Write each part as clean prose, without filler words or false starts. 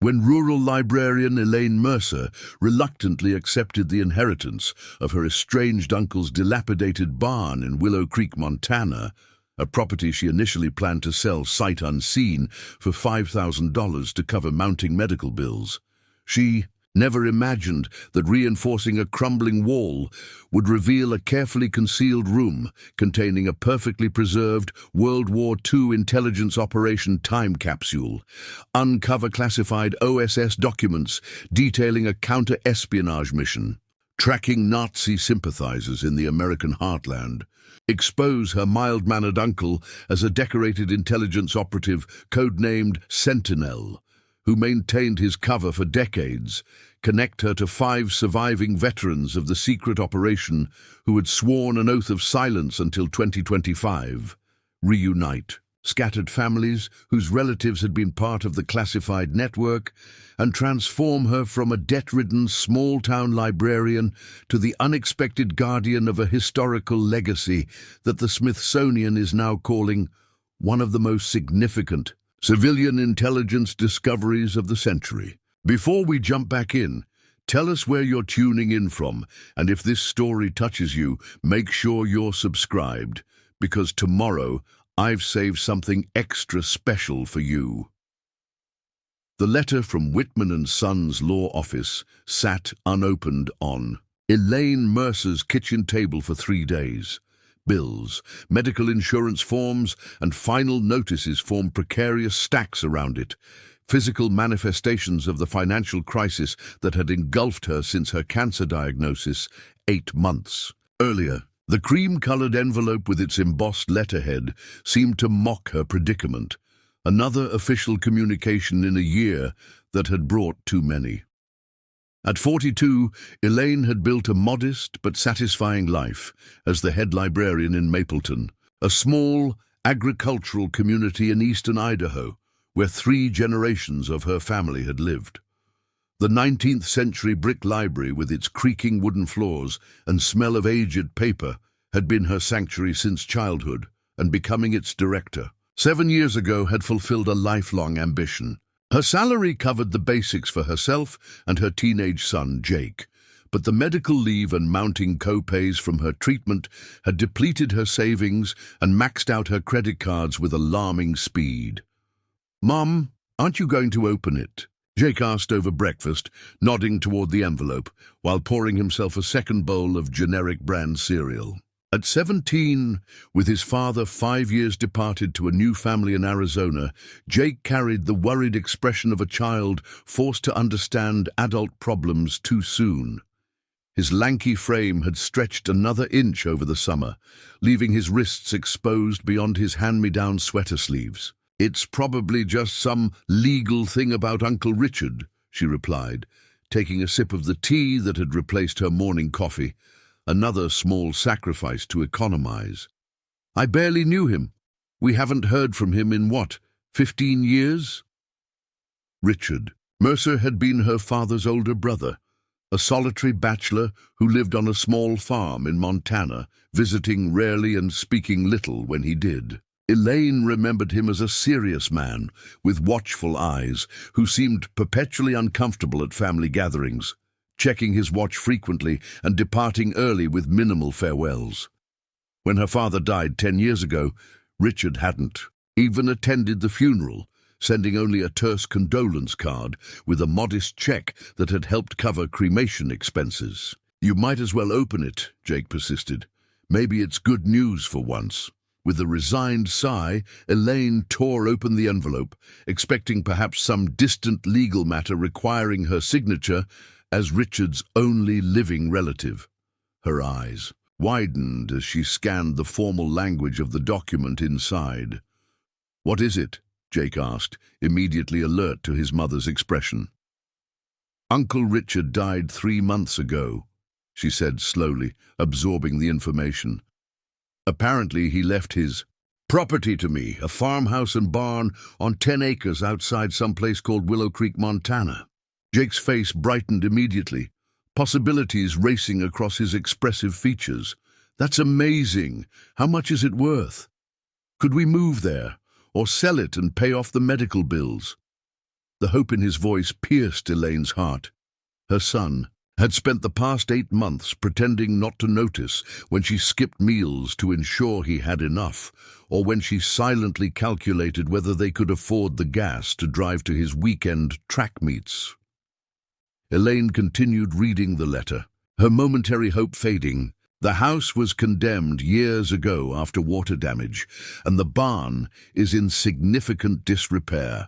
when rural librarian Elaine Mercer reluctantly accepted the inheritance of her estranged uncle's dilapidated barn in Willow Creek, Montana, a property she initially planned to sell sight unseen for $5,000 to cover mounting medical bills. She never imagined that reinforcing a crumbling wall would reveal a carefully concealed room containing a perfectly preserved World War II intelligence operation time capsule, uncover classified OSS documents detailing a counter-espionage mission, tracking Nazi sympathizers in the American heartland, expose her mild-mannered uncle as a decorated intelligence operative codenamed SENTINEL, who maintained his cover for decades, connect her to 5 surviving veterans of the secret operation who had sworn an oath of silence until 2025, reunite scattered families whose relatives had been part of the classified network, and transform her from a debt-ridden small-town librarian to the unexpected guardian of a historical legacy that the Smithsonian is now calling one of the most significant civilian intelligence discoveries of the century. Before we jump back in, tell us where you're tuning in from, and if this story touches you, make sure you're subscribed, because tomorrow I've saved something extra special for you. The letter from Whitman & Sons law office sat unopened on Elaine Mercer's kitchen table for 3 days. Bills, medical insurance forms, and final notices formed precarious stacks around it, physical manifestations of the financial crisis that had engulfed her since her cancer diagnosis 8 months earlier. The cream-colored envelope with its embossed letterhead seemed to mock her predicament, another official communication in a year that had brought too many. At 42, Elaine had built a modest but satisfying life as the head librarian in Mapleton, a small agricultural community in eastern Idaho, where 3 generations of her family had lived. The 19th century brick library with its creaking wooden floors and smell of aged paper had been her sanctuary since childhood, and becoming its director 7 years ago had fulfilled a lifelong ambition. Her salary covered the basics for herself and her teenage son, Jake, but the medical leave and mounting co-pays from her treatment had depleted her savings and maxed out her credit cards with alarming speed. "Mom, aren't you going to open it?" Jake asked over breakfast, nodding toward the envelope, while pouring himself a second bowl of generic brand cereal. At 17, with his father 5 years departed to a new family in Arizona, Jake carried the worried expression of a child forced to understand adult problems too soon. His lanky frame had stretched another inch over the summer, leaving his wrists exposed beyond his hand-me-down sweater sleeves. "It's probably just some legal thing about Uncle Richard," she replied, taking a sip of the tea that had replaced her morning coffee, another small sacrifice to economize. "I barely knew him. We haven't heard from him in, 15 years? Richard Mercer had been her father's older brother, a solitary bachelor who lived on a small farm in Montana, visiting rarely and speaking little when he did. Elaine remembered him as a serious man with watchful eyes who seemed perpetually uncomfortable at family gatherings, checking his watch frequently and departing early with minimal farewells. When her father died 10 years ago, Richard hadn't even attended the funeral, sending only a terse condolence card with a modest check that had helped cover cremation expenses. "You might as well open it," Jake persisted. "Maybe it's good news for once." With a resigned sigh, Elaine tore open the envelope, expecting perhaps some distant legal matter requiring her signature as Richard's only living relative. Her eyes widened as she scanned the formal language of the document inside. "What is it?" Jake asked, immediately alert to his mother's expression. "Uncle Richard died 3 months ago," she said slowly, absorbing the information. "Apparently he left his property to me, a farmhouse and barn on 10 acres outside some place called Willow Creek, Montana." Jake's face brightened immediately, possibilities racing across his expressive features. "That's amazing. How much is it worth? Could we move there, or sell it and pay off the medical bills?" The hope in his voice pierced Elaine's heart. Her son had spent the past 8 months pretending not to notice when she skipped meals to ensure he had enough, or when she silently calculated whether they could afford the gas to drive to his weekend track meets. Elaine continued reading the letter, her momentary hope fading. The house was condemned years ago after water damage, and the barn is in significant disrepair.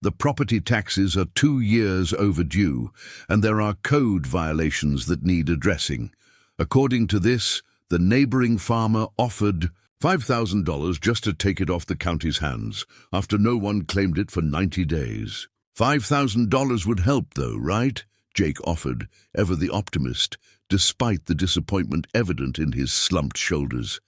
The property taxes are 2 years overdue, and there are code violations that need addressing. According to this, the neighboring farmer offered $5,000 just to take it off the county's hands, after no one claimed it for 90 days. $5,000 would help though, right? Jake offered, ever the optimist, despite the disappointment evident in his slumped shoulders.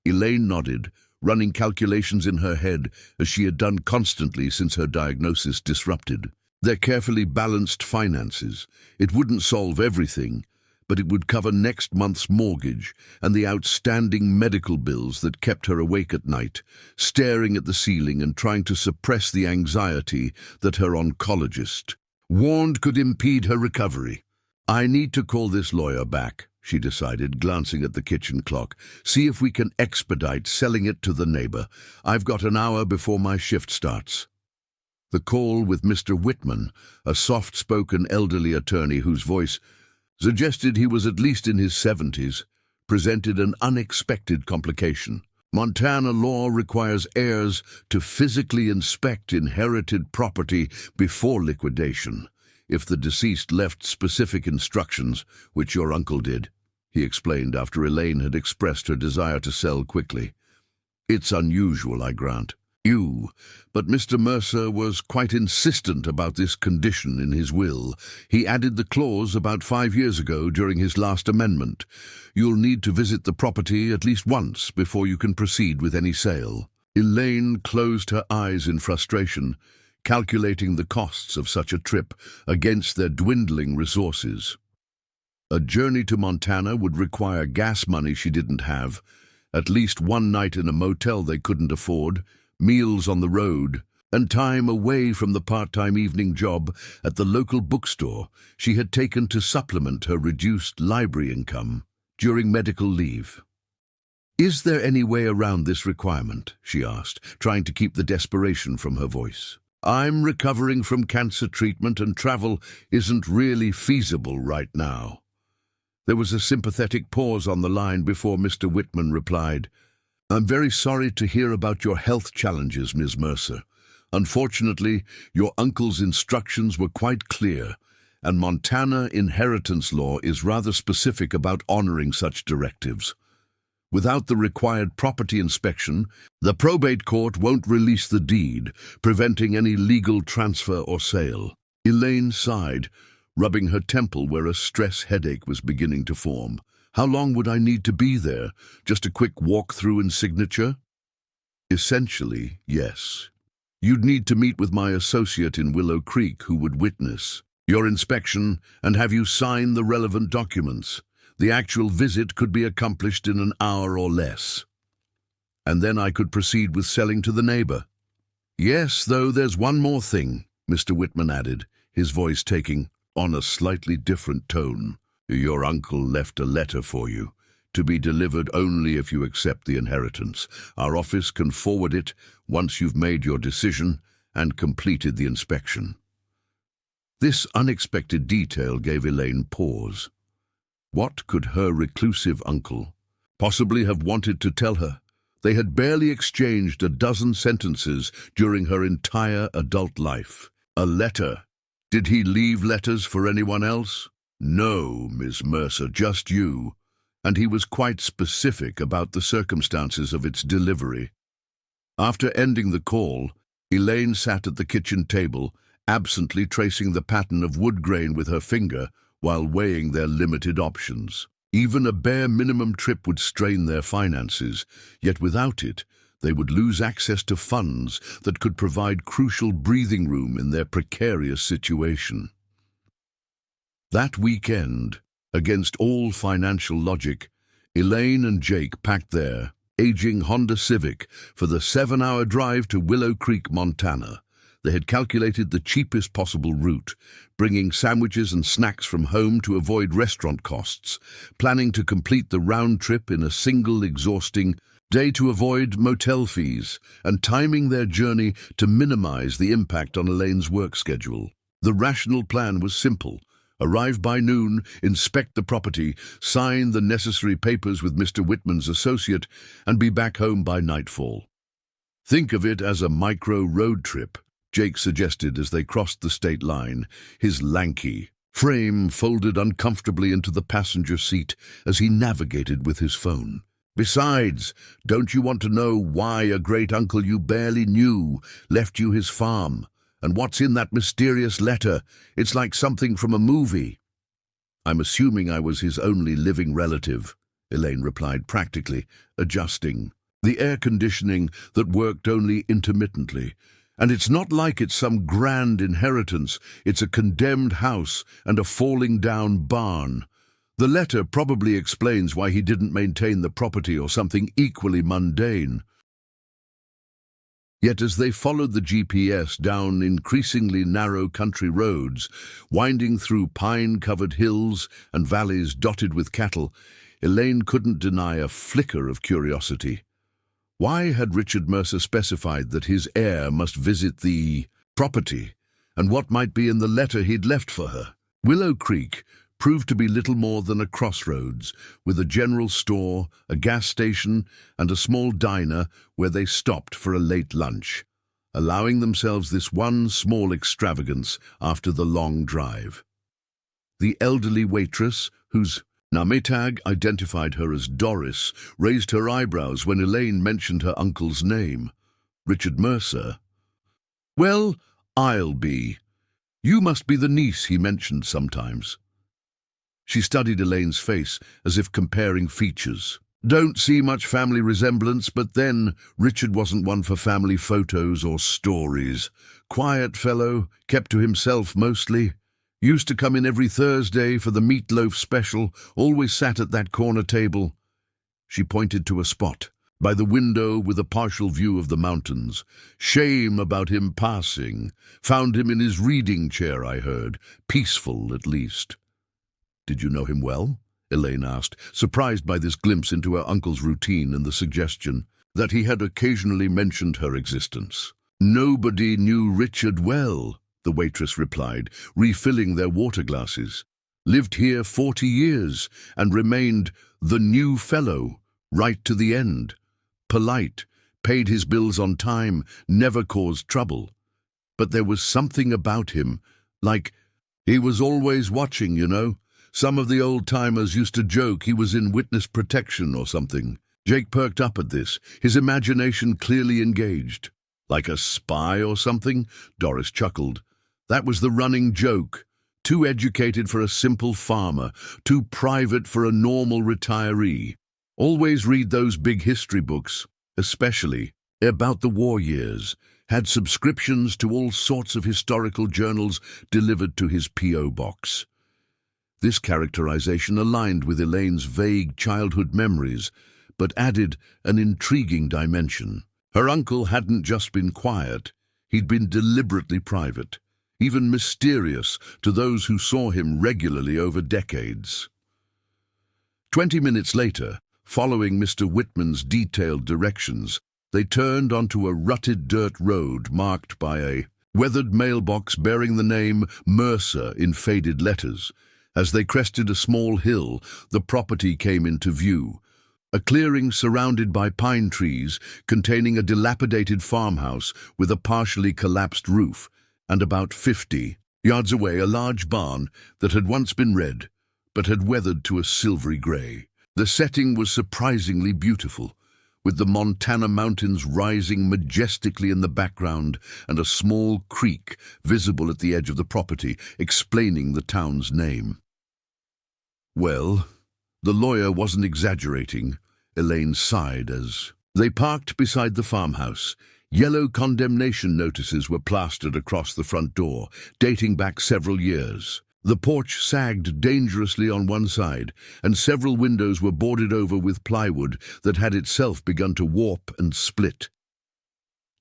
Elaine nodded, running calculations in her head as she had done constantly since her diagnosis disrupted. Their carefully balanced finances. It wouldn't solve everything, but it would cover next month's mortgage and the outstanding medical bills that kept her awake at night, staring at the ceiling and trying to suppress the anxiety that her oncologist warned could impede her recovery. "I need to call this lawyer back," she decided, glancing at the kitchen clock. "See if we can expedite selling it to the neighbor. I've got an hour before my shift starts." The call with Mr. Whitman, a soft-spoken elderly attorney whose voice suggested he was at least in his 70s, presented an unexpected complication. Montana law requires heirs to physically inspect inherited property before liquidation, if the deceased left specific instructions, which your uncle did, he explained after Elaine had expressed her desire to sell quickly. "It's unusual, I grant you, but Mr. Mercer was quite insistent about this condition in his will. He added the clause about 5 years ago during his last amendment. You'll need to visit the property at least once before you can proceed with any sale." Elaine closed her eyes in frustration, calculating the costs of such a trip against their dwindling resources. A journey to Montana would require gas money she didn't have, at least one night in a motel they couldn't afford, meals on the road, and time away from the part-time evening job at the local bookstore she had taken to supplement her reduced library income during medical leave. "Is there any way around this requirement?" she asked, trying to keep the desperation from her voice. "I'm recovering from cancer treatment and travel isn't really feasible right now." There was a sympathetic pause on the line before Mr. Whitman replied, "I'm very sorry to hear about your health challenges, Ms. Mercer. Unfortunately, your uncle's instructions were quite clear, and Montana inheritance law is rather specific about honoring such directives. Without the required property inspection, the probate court won't release the deed, preventing any legal transfer or sale." Elaine sighed, rubbing her temple where a stress headache was beginning to form. "How long would I need to be there? Just a quick walkthrough and signature?" "Essentially, yes. You'd need to meet with my associate in Willow Creek who would witness your inspection and have you sign the relevant documents. The actual visit could be accomplished in an hour or less. And then I could proceed with selling to the neighbor." "Yes, though there's one more thing," Mr. Whitman added, his voice taking on a slightly different tone. "Your uncle left a letter for you, to be delivered only if you accept the inheritance. Our office can forward it once you've made your decision and completed the inspection." This unexpected detail gave Elaine pause. What could her reclusive uncle possibly have wanted to tell her? They had barely exchanged a dozen sentences during her entire adult life. A letter. Did he leave letters for anyone else? "No, Miss Mercer, just you." And he was quite specific about the circumstances of its delivery. After ending the call, Elaine sat at the kitchen table, absently tracing the pattern of wood grain with her finger while weighing their limited options. Even a bare minimum trip would strain their finances, yet without it, they would lose access to funds that could provide crucial breathing room in their precarious situation. That weekend, against all financial logic, Elaine and Jake packed their aging Honda Civic for the 7-hour drive to Willow Creek, Montana. They had calculated the cheapest possible route, bringing sandwiches and snacks from home to avoid restaurant costs, planning to complete the round trip in a single exhausting day to avoid motel fees, and timing their journey to minimize the impact on Elaine's work schedule. The rational plan was simple. Arrive by noon, inspect the property, sign the necessary papers with Mr. Whitman's associate, and be back home by nightfall. Think of it as a micro road trip, Jake suggested as they crossed the state line, his lanky frame folded uncomfortably into the passenger seat as he navigated with his phone. Besides, don't you want to know why a great-uncle you barely knew left you his farm? And what's in that mysterious letter? It's like something from a movie. I'm assuming I was his only living relative, Elaine replied practically, adjusting the air conditioning that worked only intermittently. And it's not like it's some grand inheritance. It's a condemned house and a falling-down barn. The letter probably explains why he didn't maintain the property or something equally mundane. Yet as they followed the GPS down increasingly narrow country roads, winding through pine-covered hills and valleys dotted with cattle, Elaine couldn't deny a flicker of curiosity. Why had Richard Mercer specified that his heir must visit the property, and what might be in the letter he'd left for her? Willow Creek proved to be little more than a crossroads, with a general store, a gas station, and a small diner where they stopped for a late lunch, allowing themselves this one small extravagance after the long drive. The elderly waitress, whose Nametag identified her as Doris, raised her eyebrows when Elaine mentioned her uncle's name. Richard Mercer. Well, I'll be. You must be the niece he mentioned sometimes. She studied Elaine's face as if comparing features. Don't see much family resemblance, but then Richard wasn't one for family photos or stories. Quiet fellow, kept to himself mostly. Used to come in every Thursday for the meatloaf special, always sat at that corner table. She pointed to a spot by the window with a partial view of the mountains. Shame about him passing. Found him in his reading chair, I heard. Peaceful, at least. Did you know him well? Elaine asked, surprised by this glimpse into her uncle's routine and the suggestion that he had occasionally mentioned her existence. Nobody knew Richard well, the waitress replied, refilling their water glasses. Lived here 40 years and remained the new fellow, right to the end. Polite, paid his bills on time, never caused trouble. But there was something about him, like he was always watching, you know. Some of the old-timers used to joke he was in witness protection or something. Jake perked up at this, his imagination clearly engaged. Like a spy or something? Doris chuckled. That was the running joke. Too educated for a simple farmer, too private for a normal retiree. Always read those big history books, especially about the war years. Had subscriptions to all sorts of historical journals delivered to his P.O. box. This characterization aligned with Elaine's vague childhood memories, but added an intriguing dimension. Her uncle hadn't just been quiet, he'd been deliberately private, even mysterious to those who saw him regularly over decades. 20 minutes later, following Mr. Whitman's detailed directions, they turned onto a rutted dirt road marked by a weathered mailbox bearing the name Mercer in faded letters. As they crested a small hill, the property came into view. A clearing surrounded by pine trees containing a dilapidated farmhouse with a partially collapsed roof, and about 50 yards away a large barn that had once been red, but had weathered to a silvery grey. The setting was surprisingly beautiful, with the Montana mountains rising majestically in the background and a small creek visible at the edge of the property, explaining the town's name. Well, the lawyer wasn't exaggerating, Elaine sighed as they parked beside the farmhouse. Yellow condemnation notices were plastered across the front door, dating back several years. The porch sagged dangerously on one side, and several windows were boarded over with plywood that had itself begun to warp and split.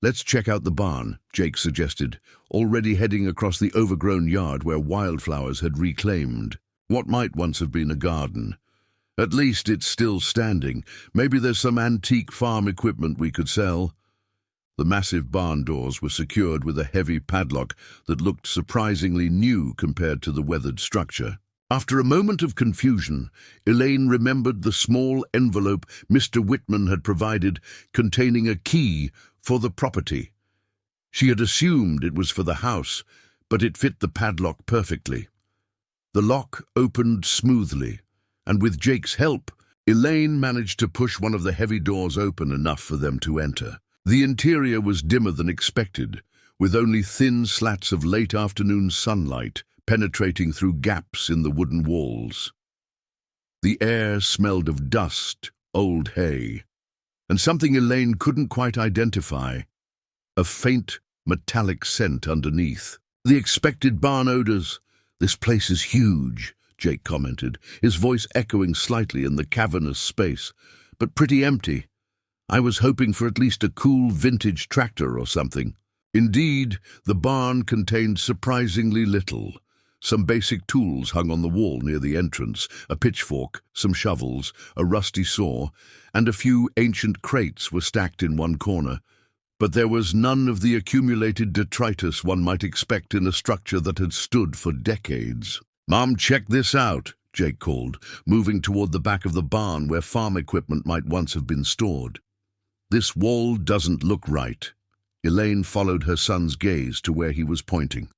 Let's check out the barn, Jake suggested, already heading across the overgrown yard where wildflowers had reclaimed what might once have been a garden. At least it's still standing. Maybe there's some antique farm equipment we could sell. The massive barn doors were secured with a heavy padlock that looked surprisingly new compared to the weathered structure. After a moment of confusion, Elaine remembered the small envelope Mr. Whitman had provided containing a key for the property. She had assumed it was for the house, but it fit the padlock perfectly. The lock opened smoothly, and with Jake's help, Elaine managed to push one of the heavy doors open enough for them to enter. The interior was dimmer than expected, with only thin slats of late afternoon sunlight penetrating through gaps in the wooden walls. The air smelled of dust, old hay, and something Elaine couldn't quite identify, a faint metallic scent underneath. The expected barn odors. "This place is huge," Jake commented, his voice echoing slightly in the cavernous space, "but pretty empty. I was hoping for at least a cool vintage tractor or something." Indeed, the barn contained surprisingly little. Some basic tools hung on the wall near the entrance, a pitchfork, some shovels, a rusty saw, and a few ancient crates were stacked in one corner. But there was none of the accumulated detritus one might expect in a structure that had stood for decades. "Mom, check this out," Jake called, moving toward the back of the barn where farm equipment might once have been stored. "This wall doesn't look right." Elaine followed her son's gaze to where he was pointing.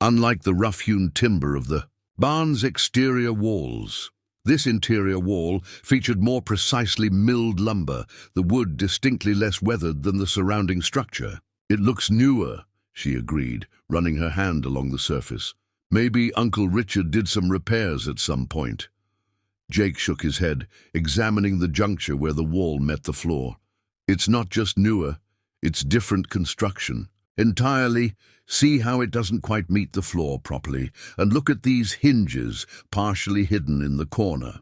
Unlike the rough-hewn timber of the barn's exterior walls, this interior wall featured more precisely milled lumber, the wood distinctly less weathered than the surrounding structure. "It looks newer," she agreed, running her hand along the surface. "Maybe Uncle Richard did some repairs at some point." Jake shook his head, examining the juncture where the wall met the floor. "It's not just newer, it's different construction. Entirely. See how it doesn't quite meet the floor properly, and look at these hinges partially hidden in the corner."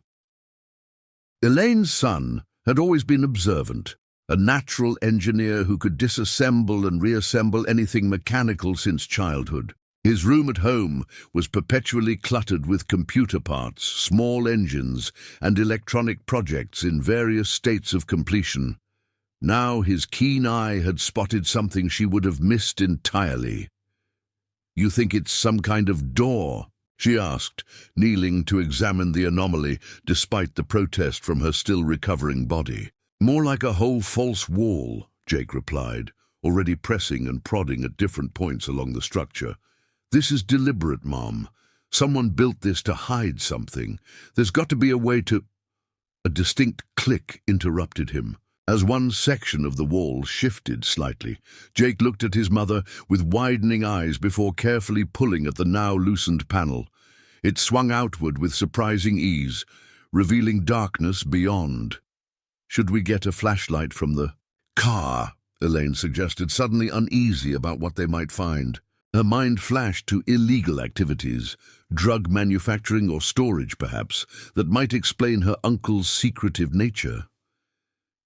Elaine's son had always been observant, a natural engineer who could disassemble and reassemble anything mechanical since childhood. His room at home was perpetually cluttered with computer parts, small engines, and electronic projects in various states of completion. Now his keen eye had spotted something she would have missed entirely. "You think it's some kind of door?" she asked, kneeling to examine the anomaly despite the protest from her still recovering body. "More like a whole false wall," Jake replied, already pressing and prodding at different points along the structure. "This is deliberate, Mom. Someone built this to hide something. There's got to be a way to—" A distinct click interrupted him. As one section of the wall shifted slightly, Jake looked at his mother with widening eyes before carefully pulling at the now loosened panel. It swung outward with surprising ease, revealing darkness beyond. "Should we get a flashlight from the car?" Elaine suggested, suddenly uneasy about what they might find. Her mind flashed to illegal activities, drug manufacturing or storage perhaps, that might explain her uncle's secretive nature.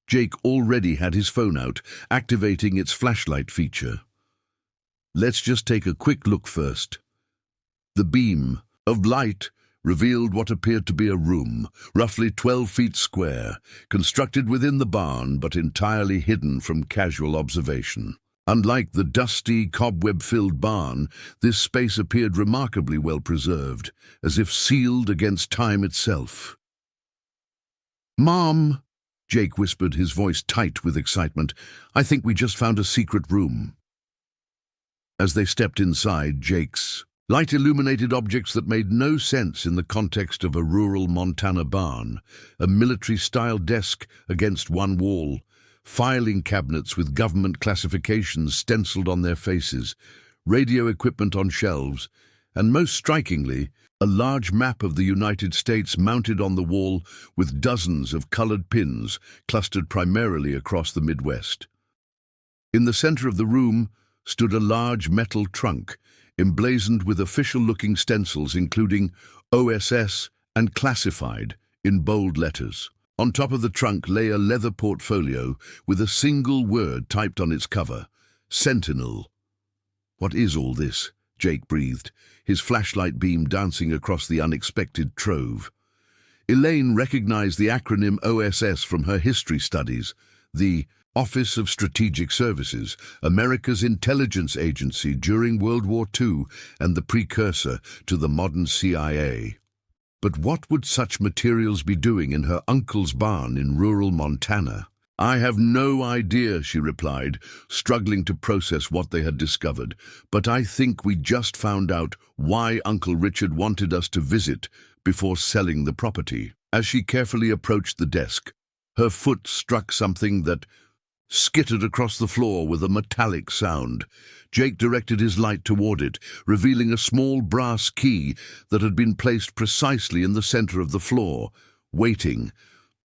Jake already had his phone out, activating its flashlight feature. "Let's just take a quick look first." The beam of light revealed what appeared to be a room, roughly 12 feet square, constructed within the barn but entirely hidden from casual observation. Unlike the dusty, cobweb-filled barn, this space appeared remarkably well preserved, as if sealed against time itself. "Mom," Jake whispered, his voice tight with excitement, "I think we just found a secret room." As they stepped inside, Jake's light illuminated objects that made no sense in the context of a rural Montana barn, a military-style desk against one wall, filing cabinets with government classifications stenciled on their faces, radio equipment on shelves, and most strikingly, a large map of the United States mounted on the wall with dozens of colored pins clustered primarily across the Midwest. In the center of the room stood a large metal trunk, emblazoned with official-looking stencils including OSS and Classified in bold letters. On top of the trunk lay a leather portfolio with a single word typed on its cover, Sentinel. What is all this? Jake breathed, his flashlight beam dancing across the unexpected trove. Elaine recognized the acronym OSS from her history studies, the Office of Strategic Services, America's intelligence agency during World War II and the precursor to the modern CIA. But what would such materials be doing in her uncle's barn in rural Montana? I have no idea, she replied, struggling to process what they had discovered, but I think we just found out why Uncle Richard wanted us to visit before selling the property. As she carefully approached the desk, her foot struck something that skittered across the floor with a metallic sound. Jake directed his light toward it, revealing a small brass key that had been placed precisely in the center of the floor, waiting,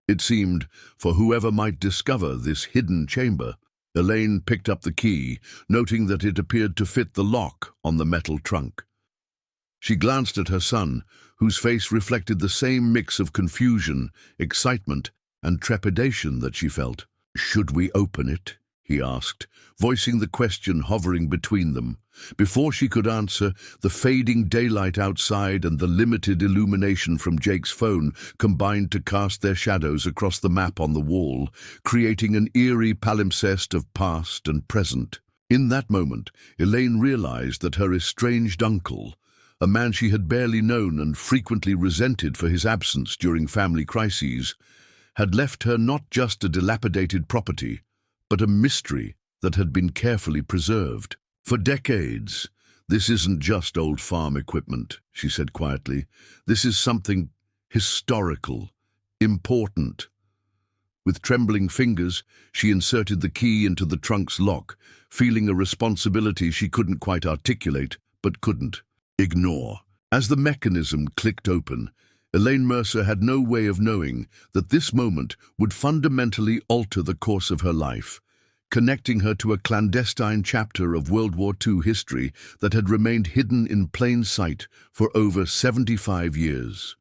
it seemed, for whoever might discover this hidden chamber. Elaine picked up the key, noting that it appeared to fit the lock on the metal trunk. She glanced at her son, whose face reflected the same mix of confusion, excitement, and trepidation that she felt. "Should we open it?" he asked, voicing the question hovering between them. Before she could answer, the fading daylight outside and the limited illumination from Jake's phone combined to cast their shadows across the map on the wall, creating an eerie palimpsest of past and present. In that moment, Elaine realized that her estranged uncle, a man she had barely known and frequently resented for his absence during family crises, had left her not just a dilapidated property, but a mystery that had been carefully preserved. "For decades, this isn't just old farm equipment," she said quietly. "This is something historical, important." With trembling fingers, she inserted the key into the trunk's lock, feeling a responsibility she couldn't quite articulate, but couldn't ignore. As the mechanism clicked open, Elaine Mercer had no way of knowing that this moment would fundamentally alter the course of her life, connecting her to a clandestine chapter of World War II history that had remained hidden in plain sight for over 75 years.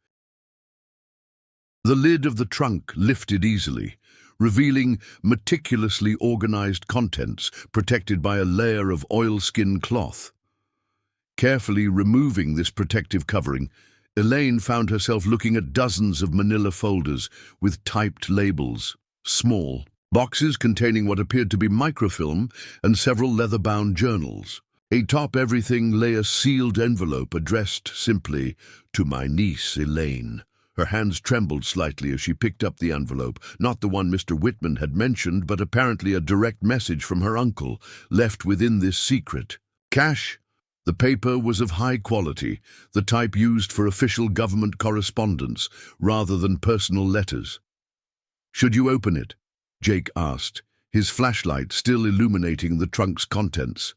The lid of the trunk lifted easily, revealing meticulously organized contents protected by a layer of oilskin cloth. Carefully removing this protective covering, Elaine found herself looking at dozens of manila folders with typed labels, small boxes containing what appeared to be microfilm, and several leather-bound journals. Atop everything lay a sealed envelope addressed simply, "To my niece, Elaine." Her hands trembled slightly as she picked up the envelope, not the one Mr. Whitman had mentioned, but apparently a direct message from her uncle, left within this secret. Cash. The paper was of high quality, the type used for official government correspondence, rather than personal letters. "Should you open it?" Jake asked, his flashlight still illuminating the trunk's contents.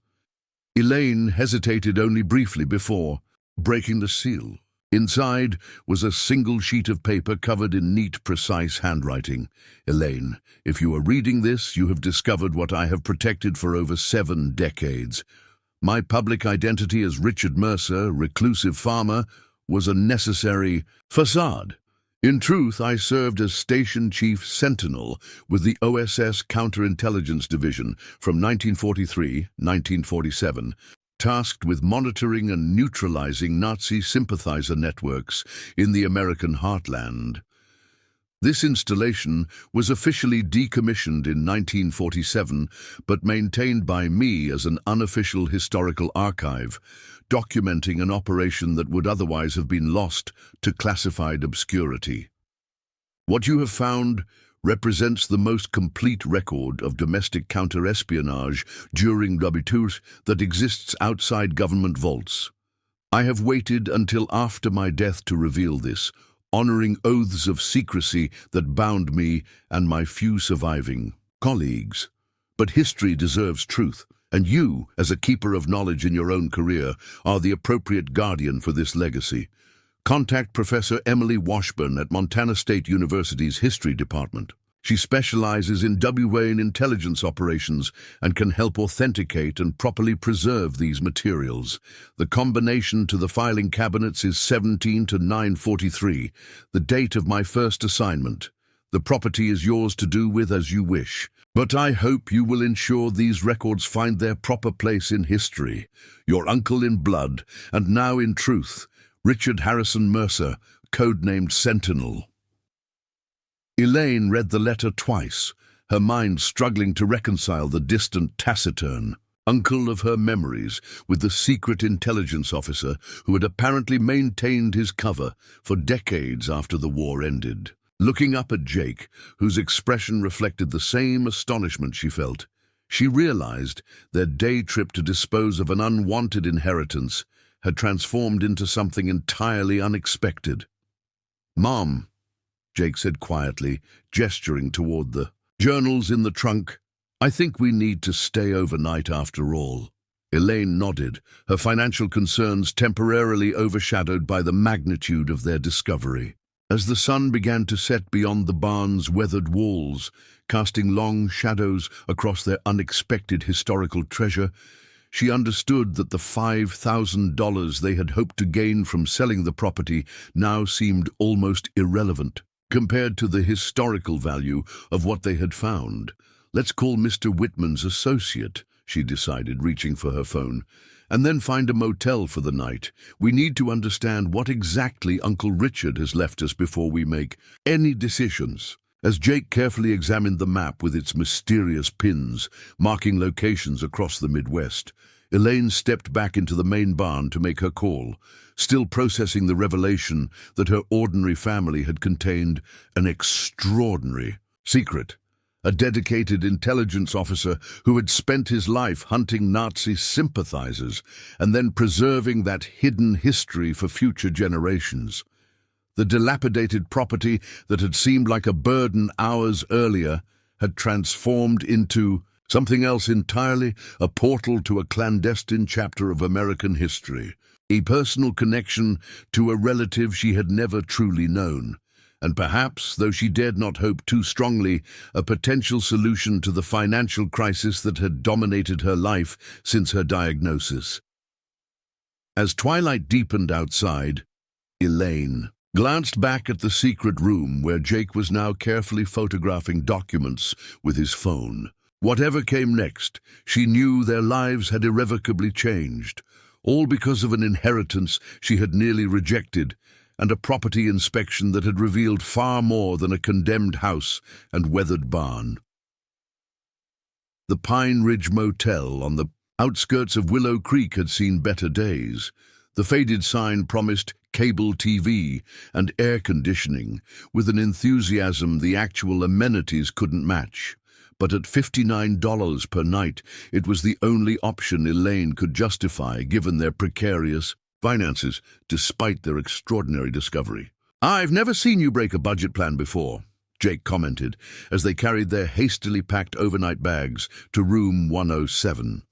Elaine hesitated only briefly before breaking the seal. Inside was a single sheet of paper covered in neat, precise handwriting. "Elaine, if you are reading this, you have discovered what I have protected for over 7 decades. My public identity as Richard Mercer, reclusive farmer, was a necessary facade. In truth, I served as Station Chief Sentinel with the OSS Counterintelligence Division from 1943-1947, tasked with monitoring and neutralizing Nazi sympathizer networks in the American heartland. This installation was officially decommissioned in 1947, but maintained by me as an unofficial historical archive, documenting an operation that would otherwise have been lost to classified obscurity. What you have found represents the most complete record of domestic counter-espionage during WWII that exists outside government vaults. I have waited until after my death to reveal this, honoring oaths of secrecy that bound me and my few surviving colleagues. But history deserves truth, and you, as a keeper of knowledge in your own career, are the appropriate guardian for this legacy. Contact Professor Emily Washburn at Montana State University's History Department. She specializes in WWII intelligence operations and can help authenticate and properly preserve these materials. The combination to the filing cabinets is 17 to 943, the date of my first assignment. The property is yours to do with as you wish. But I hope you will ensure these records find their proper place in history. Your uncle in blood, and now in truth, Richard Harrison Mercer, codenamed Sentinel. Elaine read the letter twice, her mind struggling to reconcile the distant taciturn uncle of her memories with the secret intelligence officer who had apparently maintained his cover for decades after the war ended. Looking up at Jake, whose expression reflected the same astonishment she felt, she realized their day trip to dispose of an unwanted inheritance had transformed into something entirely unexpected. "Mom," Jake said quietly, gesturing toward the journals in the trunk, "I think we need to stay overnight after all." Elaine nodded, her financial concerns temporarily overshadowed by the magnitude of their discovery. As the sun began to set beyond the barn's weathered walls, casting long shadows across their unexpected historical treasure, she understood that the $5,000 they had hoped to gain from selling the property now seemed almost irrelevant compared to the historical value of what they had found. "Let's call Mr. Whitman's associate," she decided, reaching for her phone, "and then find a motel for the night. We need to understand what exactly Uncle Richard has left us before we make any decisions." As Jake carefully examined the map with its mysterious pins, marking locations across the Midwest, Elaine stepped back into the main barn to make her call, still processing the revelation that her ordinary family had contained an extraordinary secret. A dedicated intelligence officer who had spent his life hunting Nazi sympathizers and then preserving that hidden history for future generations. The dilapidated property that had seemed like a burden hours earlier had transformed into something else entirely, a portal to a clandestine chapter of American history, a personal connection to a relative she had never truly known, and perhaps, though she dared not hope too strongly, a potential solution to the financial crisis that had dominated her life since her diagnosis. As twilight deepened outside, Elaine glanced back at the secret room where Jake was now carefully photographing documents with his phone. Whatever came next, she knew their lives had irrevocably changed, all because of an inheritance she had nearly rejected, and a property inspection that had revealed far more than a condemned house and weathered barn. The Pine Ridge Motel on the outskirts of Willow Creek had seen better days. The faded sign promised cable TV and air conditioning, with an enthusiasm the actual amenities couldn't match. But at $59 per night, it was the only option Elaine could justify given their precarious finances, despite their extraordinary discovery. "I've never seen you break a budget plan before," Jake commented, as they carried their hastily packed overnight bags to room 107.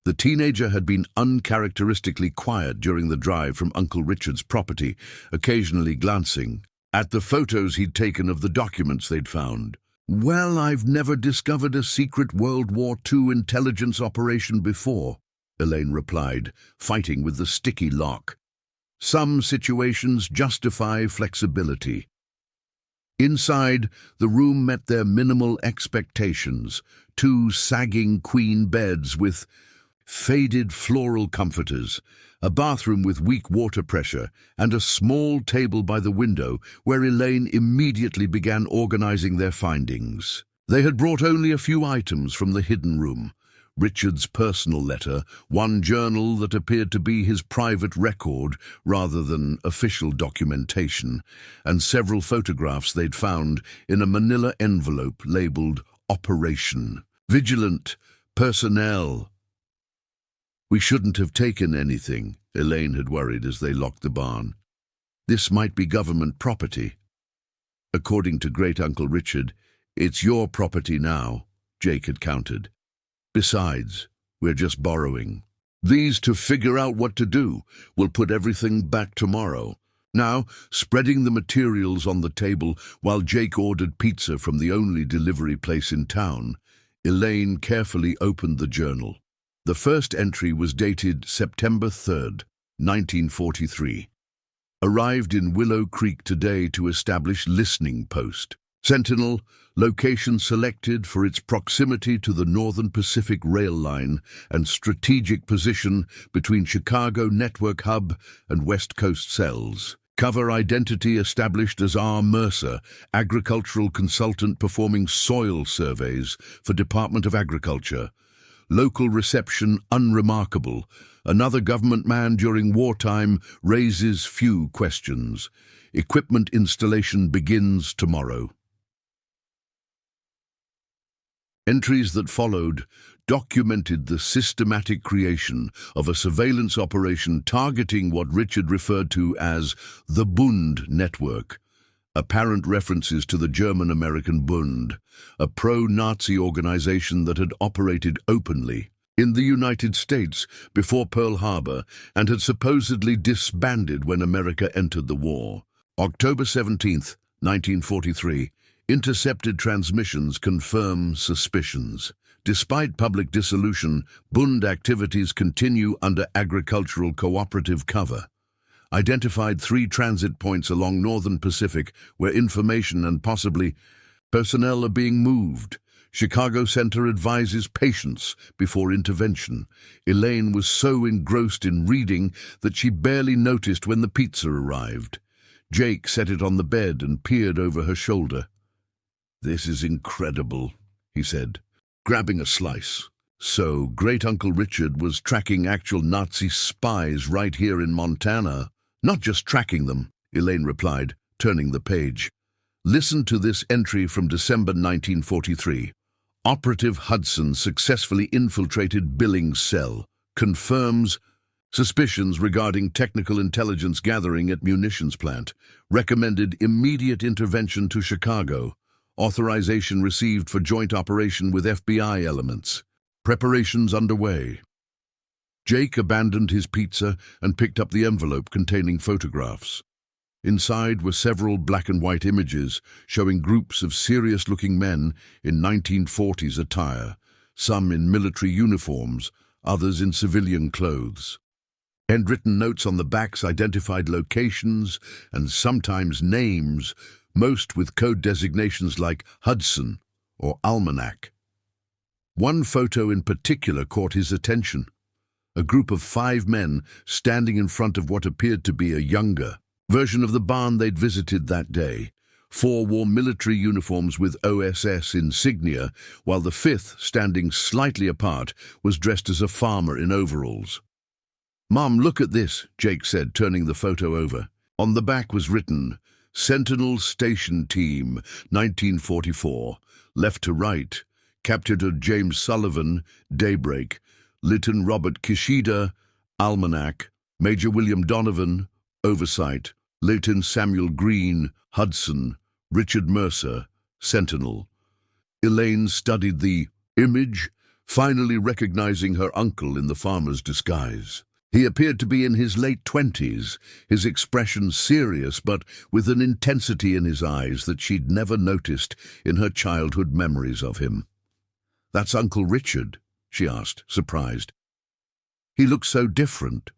The teenager had been uncharacteristically quiet during the drive from Uncle Richard's property, occasionally glancing at the photos he'd taken of the documents they'd found. "Well, I've never discovered a secret World War II intelligence operation before," Elaine replied, fighting with the sticky lock. "Some situations justify flexibility." Inside, the room met their minimal expectations: two sagging queen beds with faded floral comforters, a bathroom with weak water pressure, and a small table by the window where Elaine immediately began organizing their findings. They had brought only a few items from the hidden room: Richard's personal letter, one journal that appeared to be his private record rather than official documentation, and several photographs they'd found in a manila envelope labeled Operation Vigilant Personnel. "We shouldn't have taken anything," Elaine had worried as they locked the barn. "This might be government property." "According to Great-Uncle Richard, it's your property now," Jake had countered. "Besides, we're just borrowing these to figure out what to do. We'll put everything back tomorrow." Now, spreading the materials on the table while Jake ordered pizza from the only delivery place in town, Elaine carefully opened the journal. The first entry was dated September 3rd, 1943. "Arrived in Willow Creek today to establish listening post. Sentinel, location selected for its proximity to the Northern Pacific Rail Line and strategic position between Chicago Network Hub and West Coast cells. Cover identity established as R. Mercer, agricultural consultant performing soil surveys for Department of Agriculture. Local reception unremarkable. Another government man during wartime raises few questions. Equipment installation begins tomorrow. Entries that followed documented the systematic creation of a surveillance operation targeting what Richard referred to as the Bund network. Apparent references to the German-American Bund, a pro-Nazi organization that had operated openly in the United States before Pearl Harbor and had supposedly disbanded when America entered the war. October 17, 1943. Intercepted transmissions confirm suspicions. Despite public dissolution, Bund activities continue under agricultural cooperative cover. Identified 3 transit points along Northern Pacific where information and possibly personnel are being moved. Chicago Center advises patience before intervention. Elaine was so engrossed in reading that she barely noticed when the pizza arrived. Jake set it on the bed and peered over her shoulder. "This is incredible," he said, grabbing a slice. So Great-Uncle Richard was tracking actual Nazi spies right here in Montana. "Not just tracking them," Elaine replied, turning the page. "Listen to this entry from December 1943. Operative Hudson successfully infiltrated Billings cell. Confirms suspicions regarding technical intelligence gathering at munitions plant. Recommended immediate intervention to Chicago. Authorization received for joint operation with FBI elements. Preparations underway." Jake abandoned his pizza and picked up the envelope containing photographs. Inside were several black and white images showing groups of serious-looking men in 1940s attire, some in military uniforms, others in civilian clothes. Handwritten notes on the backs identified locations and sometimes names, most with code designations like Hudson or Almanac. One photo in particular caught his attention. A group of 5 men standing in front of what appeared to be a younger version of the barn they'd visited that day. 4 wore military uniforms with OSS insignia, while the 5th, standing slightly apart, was dressed as a farmer in overalls. "Mom, look at this," Jake said, turning the photo over. On the back was written, "Sentinel Station Team, 1944. Left to right, Captain James Sullivan, Daybreak. Lieutenant Robert Kishida, Almanac. Major William Donovan, Oversight. Lieutenant Samuel Green, Hudson. Richard Mercer, Sentinel." Elaine studied the image, finally recognizing her uncle in the farmer's disguise. He appeared to be in his late 20s, his expression serious but with an intensity in his eyes that she'd never noticed in her childhood memories of him. "That's Uncle Richard?" she asked, surprised. "He looks so different."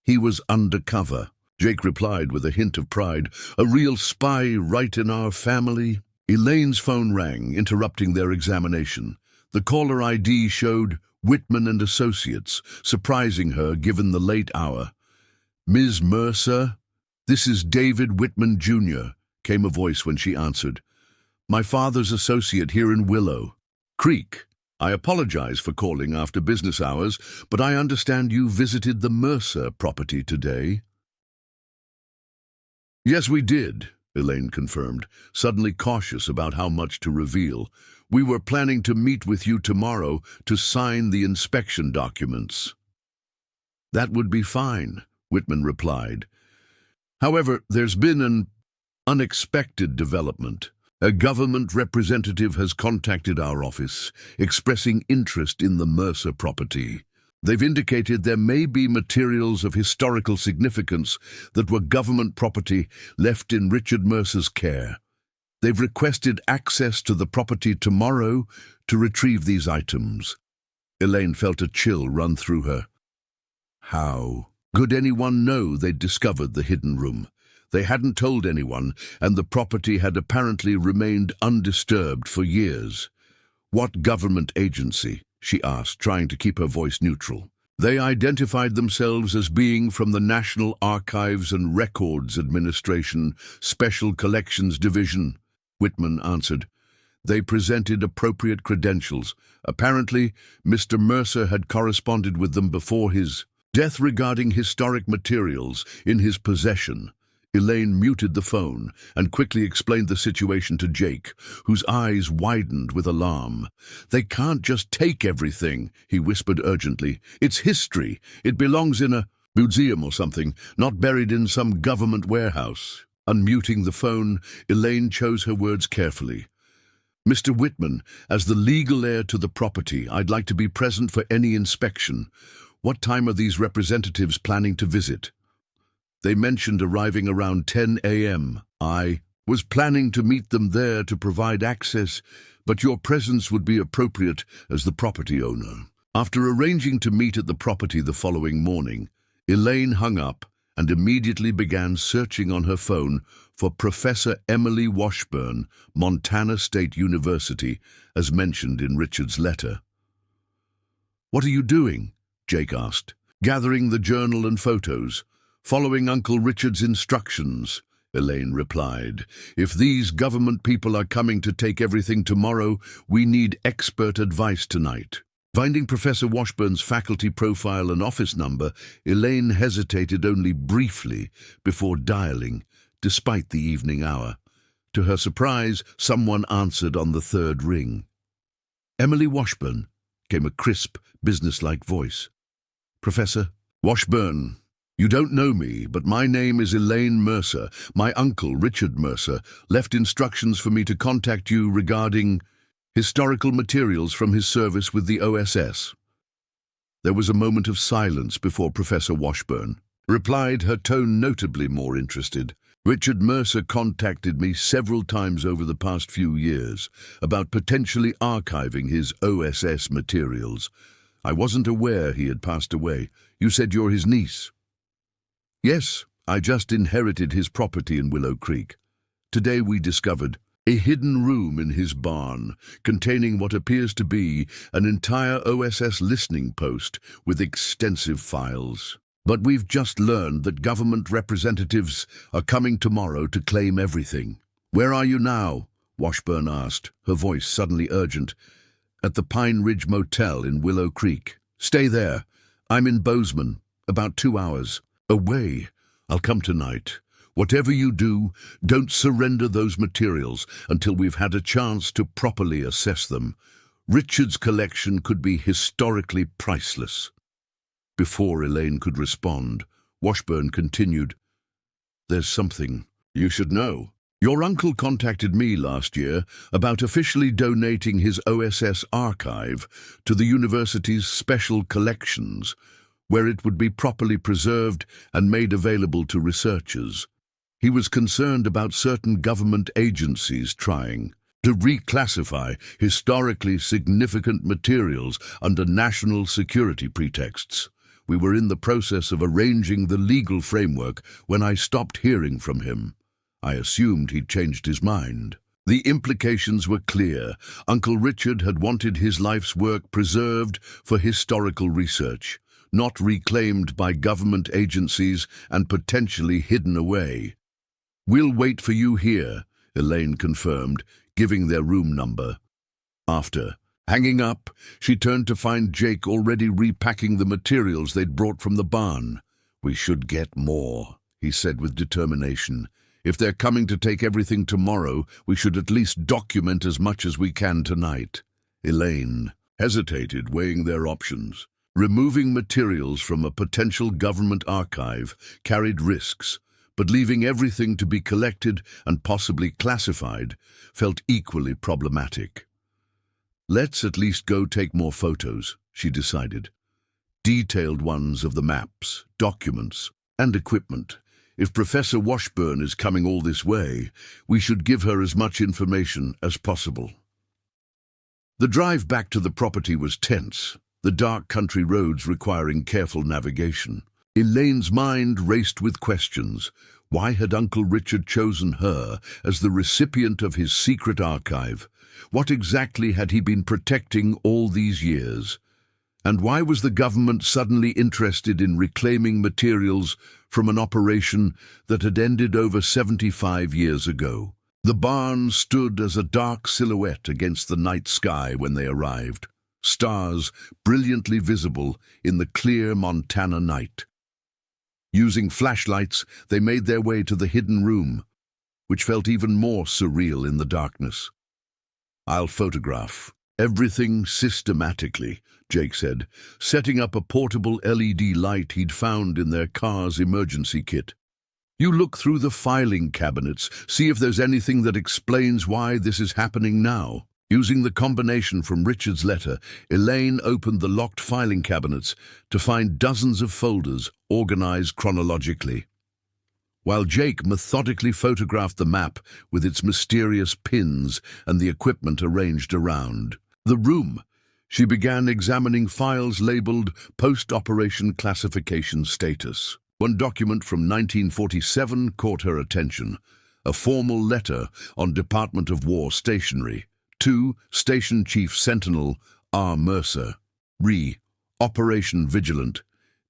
"He was undercover," Jake replied with a hint of pride. "A real spy right in our family." Elaine's phone rang, interrupting their examination. The caller ID showed Whitman and Associates, surprising her given the late hour. "Ms. Mercer, this is David Whitman, Jr., came a voice when she answered. "My father's associate here in Willow Creek. I apologize for calling after business hours, but I understand you visited the Mercer property today." "Yes, we did," Elaine confirmed, suddenly cautious about how much to reveal. "We were planning to meet with you tomorrow to sign the inspection documents." "That would be fine," Whitman replied. "However, there's been an unexpected development. A government representative has contacted our office, expressing interest in the Mercer property. They've indicated there may be materials of historical significance that were government property left in Richard Mercer's care. They've requested access to the property tomorrow to retrieve these items." Elaine felt a chill run through her. How could anyone know they'd discovered the hidden room? They hadn't told anyone, and the property had apparently remained undisturbed for years. "What government agency?" she asked, trying to keep her voice neutral. They identified themselves as being from the National Archives and Records Administration, Special Collections Division, Whitman answered. They presented appropriate credentials. Apparently, Mr. Mercer had corresponded with them before his death regarding historic materials in his possession. Elaine muted the phone and quickly explained the situation to Jake, whose eyes widened with alarm. "They can't just take everything," he whispered urgently. "It's history. It belongs in a museum or something, not buried in some government warehouse." Unmuting the phone, Elaine chose her words carefully. "Mr. Whitman, as the legal heir to the property, I'd like to be present for any inspection. What time are these representatives planning to visit?" They mentioned arriving around 10 a.m. "I was planning to meet them there to provide access, but your presence would be appropriate as the property owner." After arranging to meet at the property the following morning, Elaine hung up and immediately began searching on her phone for Professor Emily Washburn, Montana State University, as mentioned in Richard's letter. "What are you doing?" Jake asked. "Gathering the journal and photos. Following Uncle Richard's instructions," Elaine replied. "If these government people are coming to take everything tomorrow, we need expert advice tonight." Finding Professor Washburn's faculty profile and office number, Elaine hesitated only briefly before dialing, despite the evening hour. To her surprise, someone answered on the third ring. "Emily Washburn," came a crisp, businesslike voice. "Professor Washburn, you don't know me, but my name is Elaine Mercer. My uncle, Richard Mercer, left instructions for me to contact you regarding historical materials from his service with the OSS." There was a moment of silence before Professor Washburn replied, her tone notably more interested. "Richard Mercer contacted me several times over the past few years about potentially archiving his OSS materials. I wasn't aware he had passed away. You said you're his niece?" "Yes, I just inherited his property in Willow Creek. Today we discovered a hidden room in his barn containing what appears to be an entire OSS listening post with extensive files. But we've just learned that government representatives are coming tomorrow to claim everything." "Where are you now?" Washburn asked, her voice suddenly urgent. "At the Pine Ridge Motel in Willow Creek." "Stay there. I'm in Bozeman. About 2 hours." "Away. I'll come tonight. Whatever you do, don't surrender those materials until we've had a chance to properly assess them. Richard's collection could be historically priceless." Before Elaine could respond, Washburn continued, "There's something you should know. Your uncle contacted me last year about officially donating his OSS archive to the university's special collections, where it would be properly preserved and made available to researchers. He was concerned about certain government agencies trying to reclassify historically significant materials under national security pretexts. We were in the process of arranging the legal framework when I stopped hearing from him. I assumed he'd changed his mind. The implications were clear. Uncle Richard had wanted his life's work preserved for historical research, not reclaimed by government agencies and potentially hidden away. "We'll wait for you here," Elaine confirmed, giving their room number. After hanging up, she turned to find Jake already repacking the materials they'd brought from the barn. "We should get more," he said with determination. "If they're coming to take everything tomorrow, we should at least document as much as we can tonight." Elaine hesitated, weighing their options. Removing materials from a potential government archive carried risks, but leaving everything to be collected and possibly classified felt equally problematic. "Let's at least go take more photos," she decided. "Detailed ones of the maps, documents, and equipment. If Professor Washburn is coming all this way, we should give her as much information as possible." The drive back to the property was tense, the dark country roads requiring careful navigation. Elaine's mind raced with questions. Why had Uncle Richard chosen her as the recipient of his secret archive? What exactly had he been protecting all these years? And why was the government suddenly interested in reclaiming materials from an operation that had ended over 75 years ago? The barn stood as a dark silhouette against the night sky when they arrived, stars brilliantly visible in the clear Montana night. Using flashlights, they made their way to the hidden room, which felt even more surreal in the darkness. "I'll photograph everything systematically," Jake said, setting up a portable LED light he'd found in their car's emergency kit. "You look through the filing cabinets, see if there's anything that explains why this is happening now." Using the combination from Richard's letter, Elaine opened the locked filing cabinets to find dozens of folders organized chronologically, while Jake methodically photographed the map with its mysterious pins and the equipment arranged around the room. She began examining files labeled Post-Operation Classification Status. One document from 1947 caught her attention, a formal letter on Department of War stationery. To Station Chief Sentinel R. Mercer. Operation Vigilant.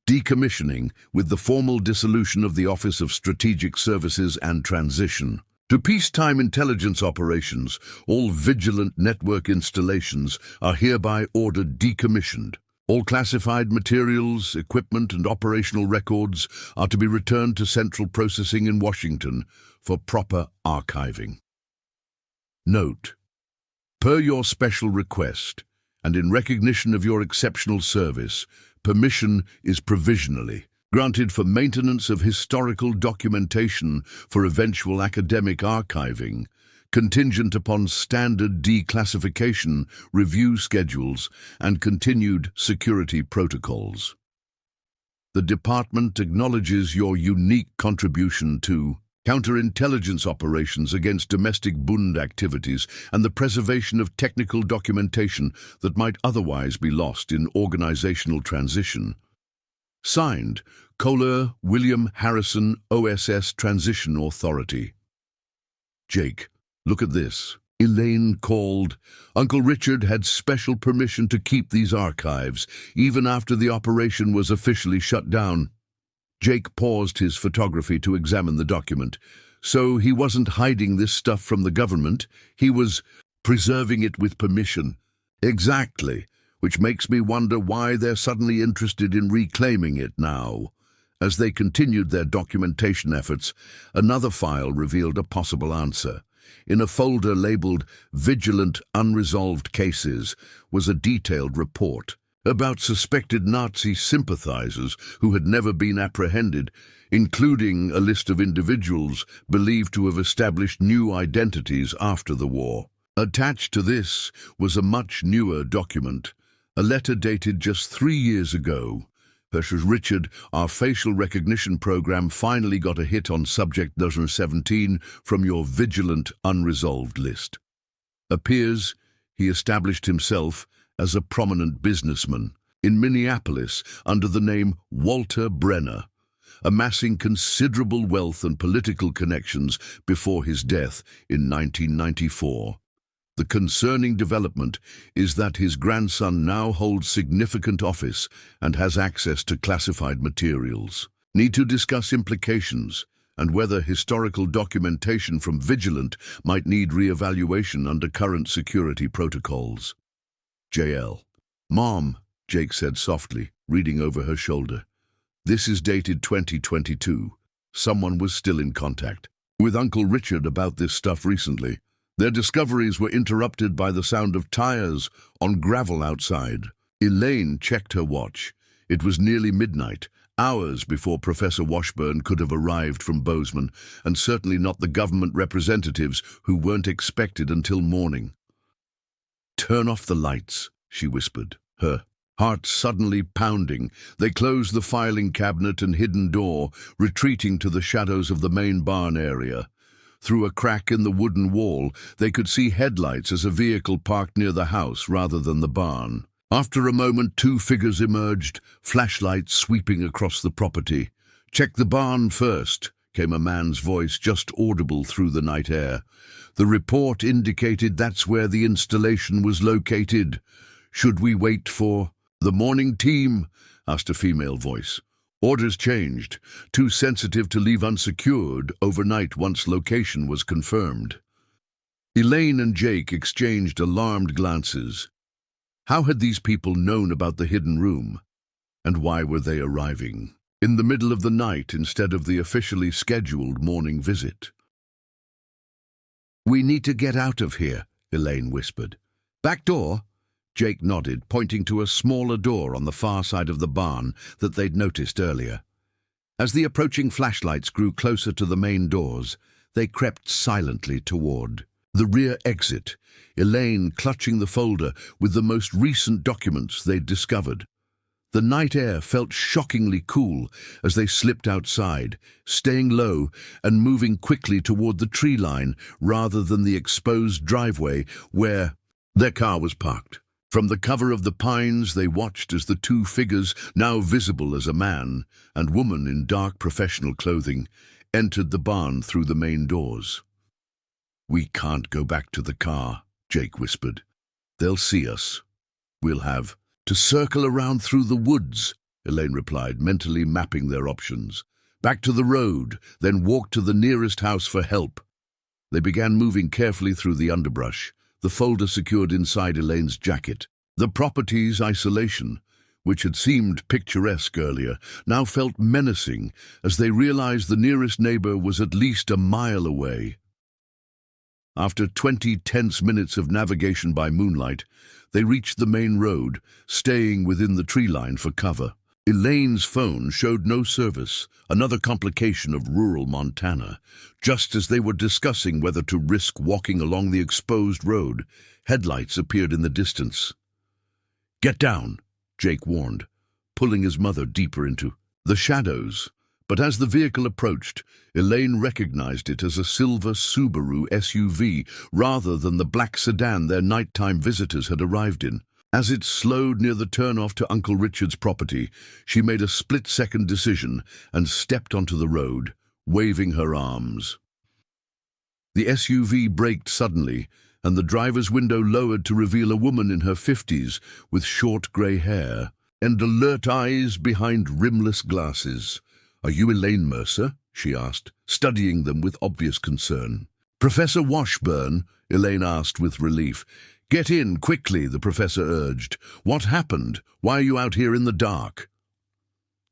Decommissioning with the formal dissolution of the Office of Strategic Services and Transition. To peacetime intelligence operations, all Vigilant network installations are hereby ordered decommissioned. All classified materials, equipment, and operational records are to be returned to Central Processing in Washington for proper archiving. Note: per your special request, and in recognition of your exceptional service, permission is provisionally granted for maintenance of historical documentation for eventual academic archiving, contingent upon standard declassification review schedules and continued security protocols. The department acknowledges your unique contribution to counterintelligence operations against domestic Bund activities and the preservation of technical documentation that might otherwise be lost in organizational transition. Signed, Kohler William Harrison, OSS Transition Authority. Jake, look at this. Elaine called. Uncle Richard had special permission to keep these archives, even after the operation was officially shut down. Jake paused his photography to examine the document. So he wasn't hiding this stuff from the government, he was preserving it with permission. Exactly, which makes me wonder why they're suddenly interested in reclaiming it now. As they continued their documentation efforts, another file revealed a possible answer. In a folder labeled Vigilant Unresolved Cases was a detailed report about suspected Nazi sympathizers who had never been apprehended, including a list of individuals believed to have established new identities after the war. Attached to this was a much newer document, a letter dated just 3 years ago. Richard, our facial recognition program finally got a hit on subject 17 from your Vigilant Unresolved list. Appears he established himself as a prominent businessman in Minneapolis under the name Walter Brenner, amassing considerable wealth and political connections before his death in 1994. The concerning development is that his grandson now holds significant office and has access to classified materials. Need to discuss implications and whether historical documentation from Vigilant might need re-evaluation under current security protocols. JL. Mom, Jake said softly, reading over her shoulder. This is dated 2022. Someone was still in contact with Uncle Richard about this stuff recently. Their discoveries were interrupted by the sound of tires on gravel outside. Elaine checked her watch. It was nearly midnight, hours before Professor Washburn could have arrived from Bozeman, and certainly not the government representatives who weren't expected until morning. Turn off the lights, she whispered, her heart suddenly pounding. They closed the filing cabinet and hidden door, retreating to the shadows of the main barn area. Through a crack in the wooden wall, they could see headlights as a vehicle parked near the house rather than the barn. After a moment, two figures emerged, flashlights sweeping across the property. "Check the barn first," came a man's voice, just audible through the night air. The report indicated that's where the installation was located. "Should we wait for the morning team?" asked a female voice. "Orders changed. Too sensitive to leave unsecured overnight once location was confirmed." Elaine and Jake exchanged alarmed glances. How had these people known about the hidden room? And why were they arriving in the middle of the night instead of the officially scheduled morning visit? "We need to get out of here," Elaine whispered. "Back door?" Jake nodded, pointing to a smaller door on the far side of the barn that they'd noticed earlier. As the approaching flashlights grew closer to the main doors, they crept silently toward the rear exit, Elaine clutching the folder with the most recent documents they'd discovered. The night air felt shockingly cool as they slipped outside, staying low and moving quickly toward the tree line rather than the exposed driveway where their car was parked. From the cover of the pines, they watched as the two figures, now visible as a man and woman in dark professional clothing, entered the barn through the main doors. "We can't go back to the car," Jake whispered. "They'll see us. We'll have to circle around through the woods," Elaine replied, mentally mapping their options. "Back to the road, then walk to the nearest house for help." They began moving carefully through the underbrush, the folder secured inside Elaine's jacket. The property's isolation, which had seemed picturesque earlier, now felt menacing as they realized the nearest neighbor was at least a mile away. After 20 tense minutes of navigation by moonlight, they reached the main road, staying within the tree line for cover. Elaine's phone showed no service, another complication of rural Montana. Just as they were discussing whether to risk walking along the exposed road, headlights appeared in the distance. "Get down," Jake warned, pulling his mother deeper into the shadows. But as the vehicle approached, Elaine recognized it as a silver Subaru SUV rather than the black sedan their nighttime visitors had arrived in. As it slowed near the turnoff to Uncle Richard's property, she made a split-second decision and stepped onto the road, waving her arms. The SUV braked suddenly, and the driver's window lowered to reveal a woman in her 50s with short grey hair and alert eyes behind rimless glasses. "Are you Elaine Mercer?" she asked, studying them with obvious concern. "Professor Washburn?" Elaine asked with relief. "Get in, quickly," the professor urged. "What happened? Why are you out here in the dark?"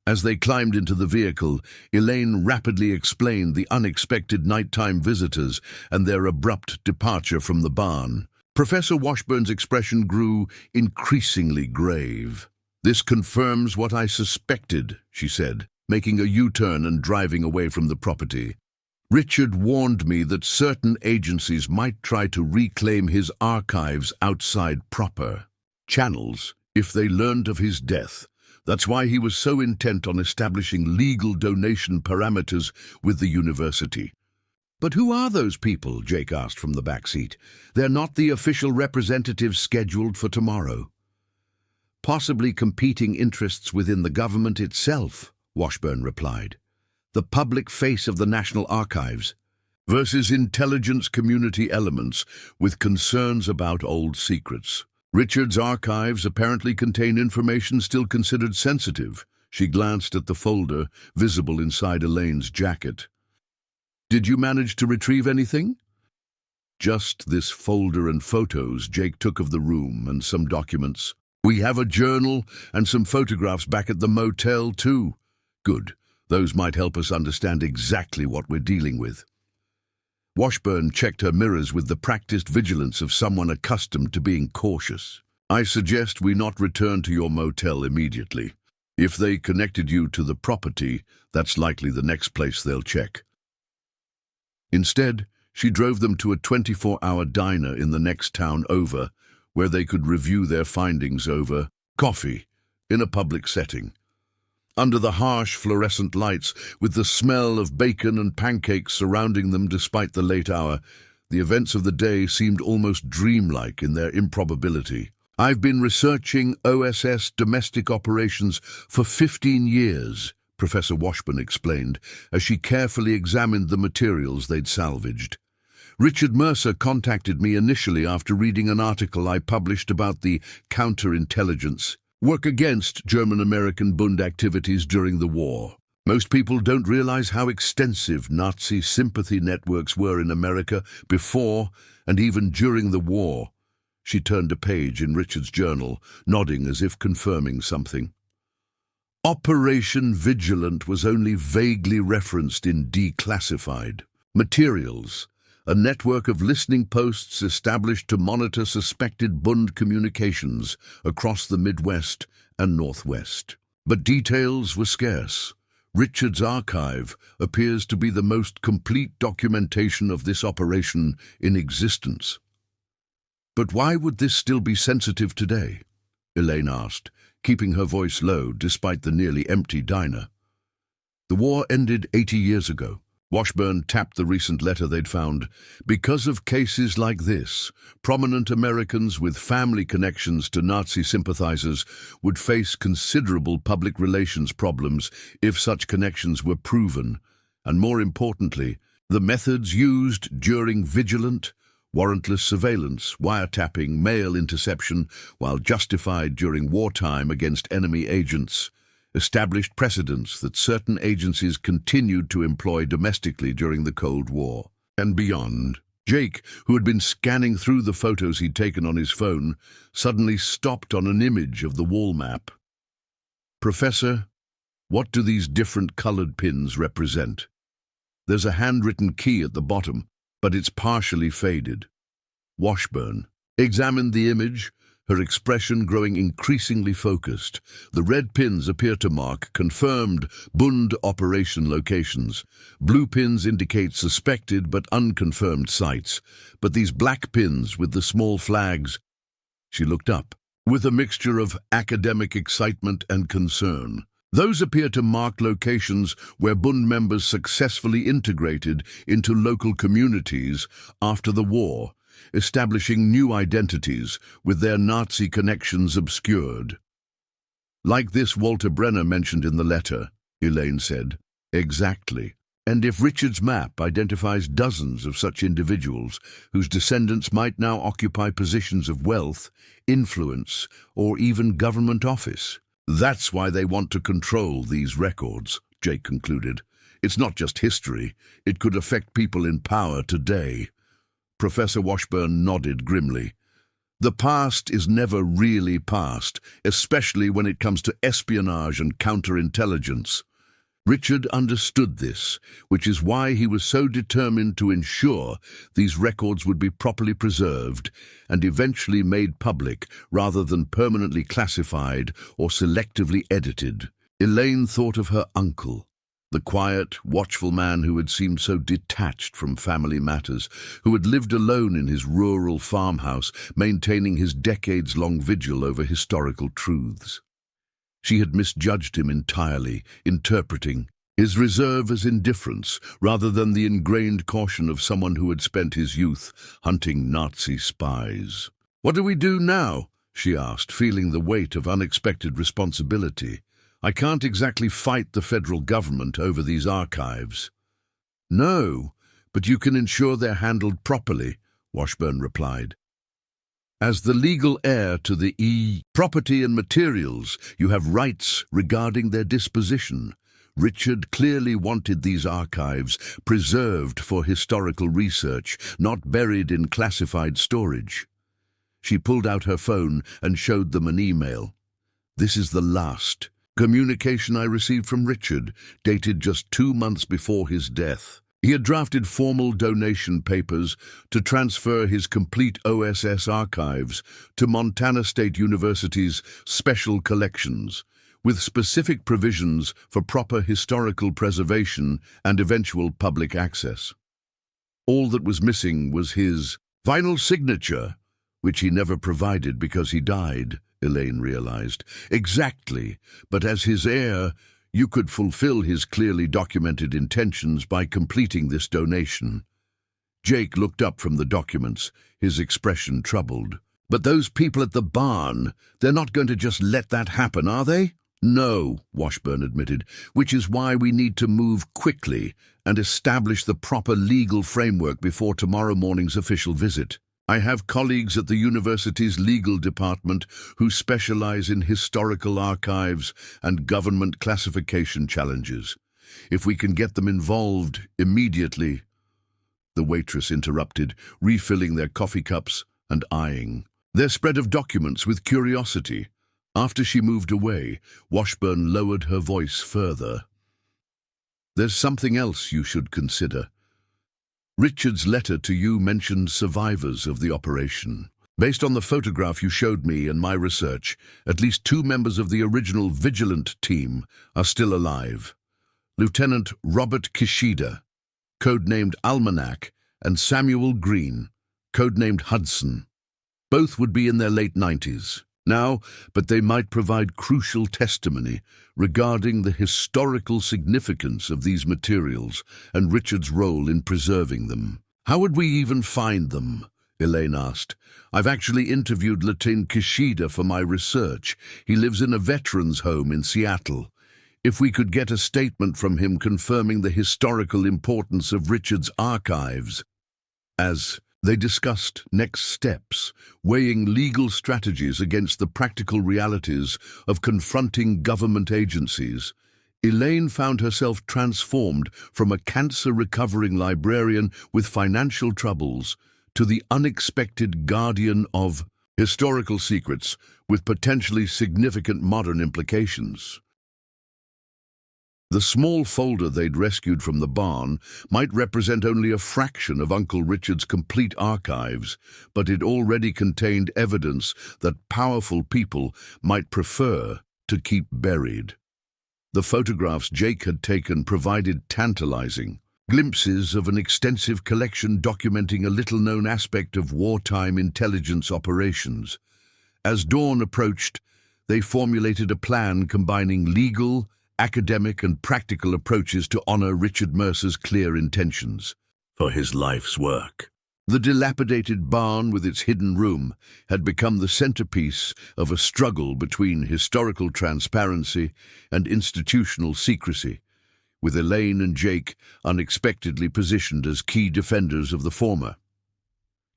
As they climbed into the vehicle, Elaine rapidly explained the unexpected nighttime visitors and their abrupt departure from the barn. Professor Washburn's expression grew increasingly grave. "This confirms what I suspected," she said, making a U-turn and driving away from the property. "Richard warned me that certain agencies might try to reclaim his archives outside proper channels if they learned of his death. That's why he was so intent on establishing legal donation parameters with the university." "But who are those people?" Jake asked from the back seat. "They're not the official representatives scheduled for tomorrow." "Possibly competing interests within the government itself," Washburn replied. "The public face of the National Archives versus intelligence community elements with concerns about old secrets. Richard's archives apparently contain information still considered sensitive." She glanced at the folder visible inside Elaine's jacket. "Did you manage to retrieve anything?" "Just this folder and photos Jake took of the room and some documents. We have a journal and some photographs back at the motel too." "Good. Those might help us understand exactly what we're dealing with." Washburn checked her mirrors with the practiced vigilance of someone accustomed to being cautious. "I suggest we not return to your motel immediately. If they connected you to the property, that's likely the next place they'll check." Instead, she drove them to a 24-hour diner in the next town over, where they could review their findings over coffee in a public setting. Under the harsh fluorescent lights, with the smell of bacon and pancakes surrounding them despite the late hour, the events of the day seemed almost dreamlike in their improbability. "I've been researching OSS domestic operations for 15 years, Professor Washburn explained, as she carefully examined the materials they'd salvaged. "Richard Mercer contacted me initially after reading an article I published about the counterintelligence work against German-American Bund activities during the war. Most people don't realize how extensive Nazi sympathy networks were in America before and even during the war." She turned a page in Richard's journal, nodding as if confirming something. Operation Vigilant was only vaguely referenced in declassified materials, a network of listening posts established to monitor suspected Bund communications across the Midwest and Northwest. But details were scarce. Richard's archive appears to be the most complete documentation of this operation in existence. "But why would this still be sensitive today?" Elaine asked, keeping her voice low despite the nearly empty diner. "The war ended 80 years ago." Washburn tapped the recent letter they'd found. "Because of cases like this, prominent Americans with family connections to Nazi sympathizers would face considerable public relations problems if such connections were proven. And more importantly, the methods used during vigilant, warrantless surveillance, wiretapping, mail interception, while justified during wartime against enemy agents, established precedents that certain agencies continued to employ domestically during the Cold War and beyond." Jake, who had been scanning through the photos he'd taken on his phone, suddenly stopped on an image of the wall map. "Professor, what do these different colored pins represent? There's a handwritten key at the bottom, but it's partially faded." Washburn examined the image, her expression growing increasingly focused. "The red pins appear to mark confirmed Bund operation locations. Blue pins indicate suspected but unconfirmed sites. But these black pins with the small flags—" She looked up, with a mixture of academic excitement and concern. "Those appear to mark locations where Bund members successfully integrated into local communities after the war, establishing new identities with their Nazi connections obscured." "Like this Walter Brenner mentioned in the letter," Elaine said. "Exactly. And if Richard's map identifies dozens of such individuals whose descendants might now occupy positions of wealth, influence, or even government office, that's why they want to control these records," Jake concluded. "It's not just history. It could affect people in power today." Professor Washburn nodded grimly. "The past is never really past, especially when it comes to espionage and counterintelligence." Richard understood this, which is why he was so determined to ensure these records would be properly preserved and eventually made public rather than permanently classified or selectively edited. Elaine thought of her uncle, the quiet, watchful man who had seemed so detached from family matters, who had lived alone in his rural farmhouse, maintaining his decades-long vigil over historical truths. She had misjudged him entirely, interpreting his reserve as indifference rather than the ingrained caution of someone who had spent his youth hunting Nazi spies. "What do we do now?" she asked, feeling the weight of unexpected responsibility. "I can't exactly fight the federal government over these archives." "No, but you can ensure they're handled properly," Washburn replied. "As the legal heir to the property and materials, you have rights regarding their disposition. Richard clearly wanted these archives preserved for historical research, not buried in classified storage." She pulled out her phone and showed them an email. "This is the last communication I received from Richard, dated just 2 months before his death. He had drafted formal donation papers to transfer his complete OSS archives to Montana State University's special collections, with specific provisions for proper historical preservation and eventual public access. All that was missing was his final signature, which he never provided because he died," Elaine realized. "Exactly, but as his heir, you could fulfill his clearly documented intentions by completing this donation." Jake looked up from the documents, his expression troubled. But those people at the barn, they're not going to just let that happen, are they? No, Washburn admitted, which is why we need to move quickly and establish the proper legal framework before tomorrow morning's official visit. I have colleagues at the university's legal department who specialize in historical archives and government classification challenges. If we can get them involved immediately, the waitress interrupted, refilling their coffee cups and eyeing their spread of documents with curiosity. After she moved away, Washburn lowered her voice further. There's something else you should consider. Richard's letter to you mentioned survivors of the operation. Based on the photograph you showed me and my research, at least 2 members of the original Vigilant team are still alive. Lieutenant Robert Kishida, codenamed Almanac, and Samuel Green, codenamed Hudson. Both would be in their late 90s now, but they might provide crucial testimony regarding the historical significance of these materials and Richard's role in preserving them. How would we even find them? Elaine asked. I've actually interviewed Lieutenant Kishida for my research. He lives in a veterans' home in Seattle. If we could get a statement from him confirming the historical importance of Richard's archives. As they discussed next steps, weighing legal strategies against the practical realities of confronting government agencies, Elaine found herself transformed from a cancer-recovering librarian with financial troubles to the unexpected guardian of historical secrets with potentially significant modern implications. The small folder they'd rescued from the barn might represent only a fraction of Uncle Richard's complete archives, but it already contained evidence that powerful people might prefer to keep buried. The photographs Jake had taken provided tantalizing glimpses of an extensive collection documenting a little-known aspect of wartime intelligence operations. As dawn approached, they formulated a plan combining legal, academic and practical approaches to honor Richard Mercer's clear intentions for his life's work. The dilapidated barn with its hidden room had become the centerpiece of a struggle between historical transparency and institutional secrecy, with Elaine and Jake unexpectedly positioned as key defenders of the former.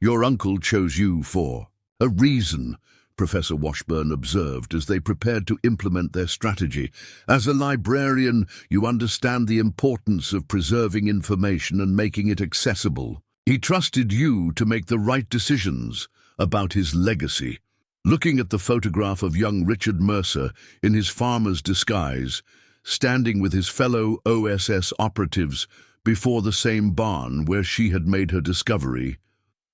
Your uncle chose you for a reason, Professor Washburn observed as they prepared to implement their strategy. As a librarian, you understand the importance of preserving information and making it accessible. He trusted you to make the right decisions about his legacy. Looking at the photograph of young Richard Mercer in his farmer's disguise, standing with his fellow OSS operatives before the same barn where she had made her discovery,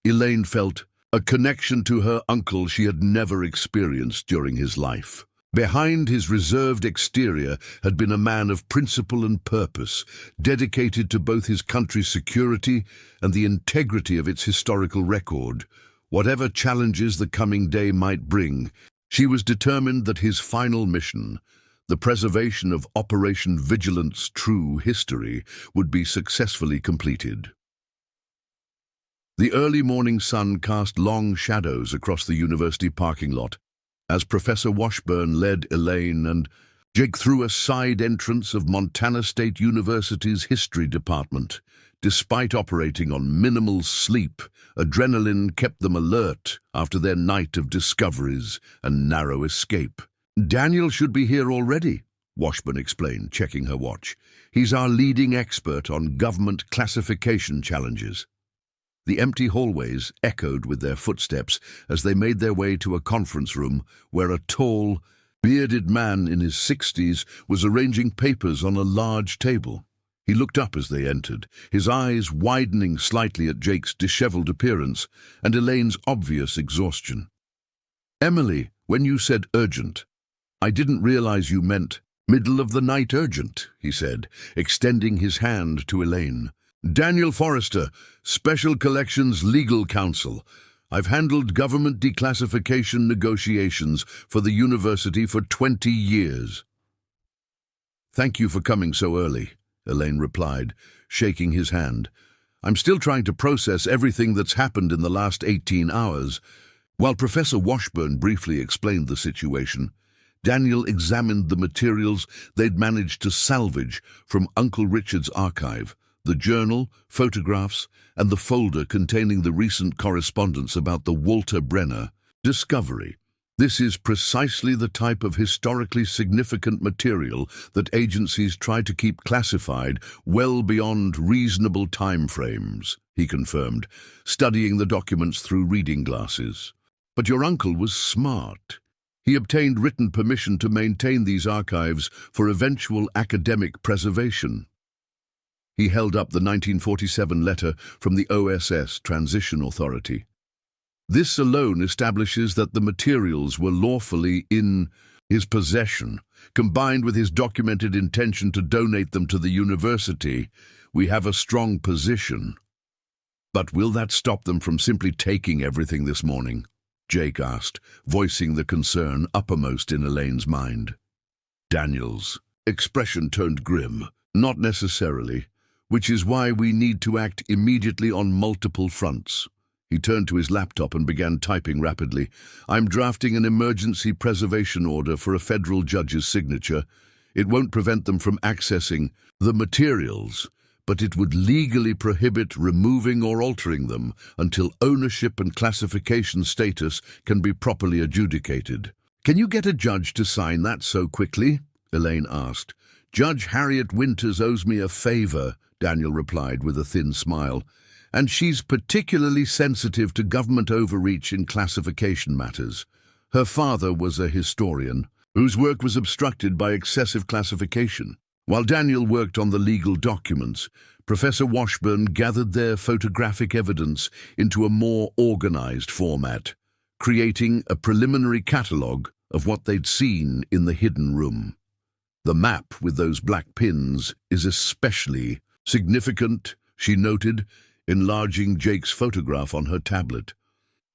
Elaine felt a connection to her uncle she had never experienced during his life. Behind his reserved exterior had been a man of principle and purpose, dedicated to both his country's security and the integrity of its historical record. Whatever challenges the coming day might bring, she was determined that his final mission, the preservation of Operation Vigilant's true history, would be successfully completed. The early morning sun cast long shadows across the university parking lot as Professor Washburn led Elaine and Jake through a side entrance of Montana State University's history department. Despite operating on minimal sleep, adrenaline kept them alert after their night of discoveries and narrow escape. Daniel should be here already, Washburn explained, checking her watch. He's our leading expert on government classification challenges. The empty hallways echoed with their footsteps as they made their way to a conference room where a tall, bearded man in his 60s was arranging papers on a large table. He looked up as they entered, his eyes widening slightly at Jake's disheveled appearance and Elaine's obvious exhaustion. Emily, when you said urgent, I didn't realize you meant middle of the night urgent, he said, extending his hand to Elaine. Daniel Forrester, Special Collections Legal Counsel. I've handled government declassification negotiations for the university for 20 years. Thank you for coming so early, Elaine replied, shaking his hand. I'm still trying to process everything that's happened in the last 18 hours. While Professor Washburn briefly explained the situation, Daniel examined the materials they'd managed to salvage from Uncle Richard's archive, the journal, photographs, and the folder containing the recent correspondence about the Walter Brenner discovery. This is precisely the type of historically significant material that agencies try to keep classified well beyond reasonable time frames, he confirmed, studying the documents through reading glasses. But your uncle was smart. He obtained written permission to maintain these archives for eventual academic preservation. He held up the 1947 letter from the OSS Transition Authority. This alone establishes that the materials were lawfully in his possession. Combined with his documented intention to donate them to the university, we have a strong position. But will that stop them from simply taking everything this morning? Jake asked, voicing the concern uppermost in Elaine's mind. Daniel's expression turned grim. Not necessarily, which is why we need to act immediately on multiple fronts. He turned to his laptop and began typing rapidly. I'm drafting an emergency preservation order for a federal judge's signature. It won't prevent them from accessing the materials, but it would legally prohibit removing or altering them until ownership and classification status can be properly adjudicated. Can you get a judge to sign that so quickly? Elaine asked. Judge Harriet Winters owes me a favor, Daniel replied with a thin smile, and she's particularly sensitive to government overreach in classification matters. Her father was a historian, whose work was obstructed by excessive classification. While Daniel worked on the legal documents, Professor Washburn gathered their photographic evidence into a more organized format, creating a preliminary catalogue of what they'd seen in the hidden room. The map with those black pins is especially significant, she noted, enlarging Jake's photograph on her tablet.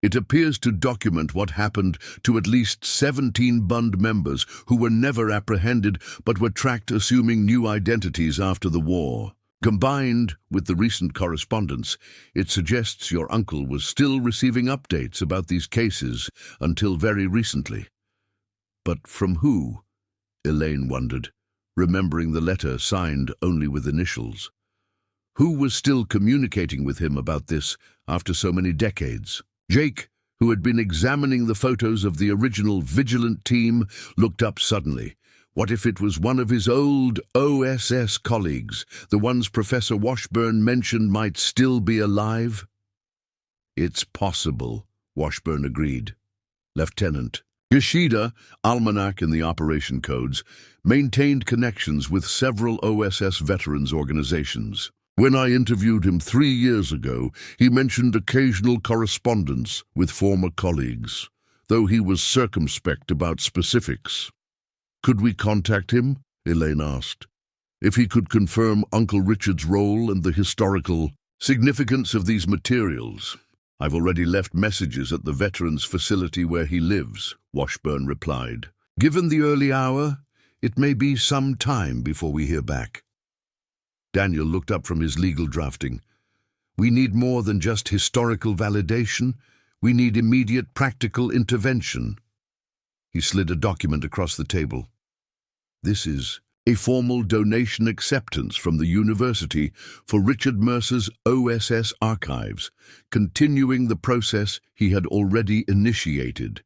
It appears to document what happened to at least 17 Bund members who were never apprehended but were tracked assuming new identities after the war. Combined with the recent correspondence, it suggests your uncle was still receiving updates about these cases until very recently. But from who? Elaine wondered, remembering the letter signed only with initials. Who was still communicating with him about this after so many decades? Jake, who had been examining the photos of the original Vigilant team, looked up suddenly. What if it was one of his old OSS colleagues, the ones Professor Washburn mentioned might still be alive? It's possible, Washburn agreed. Lieutenant Yoshida, almanac in the operation codes, maintained connections with several OSS veterans organizations. When I interviewed him 3 years ago, he mentioned occasional correspondence with former colleagues, though he was circumspect about specifics. Could we contact him? Elaine asked. If he could confirm Uncle Richard's role and the historical significance of these materials. I've already left messages at the veterans' facility where he lives, Washburn replied. Given the early hour, it may be some time before we hear back. Daniel looked up from his legal drafting. We need more than just historical validation. We need immediate practical intervention. He slid a document across the table. This is a formal donation acceptance from the university for Richard Mercer's OSS archives, continuing the process he had already initiated.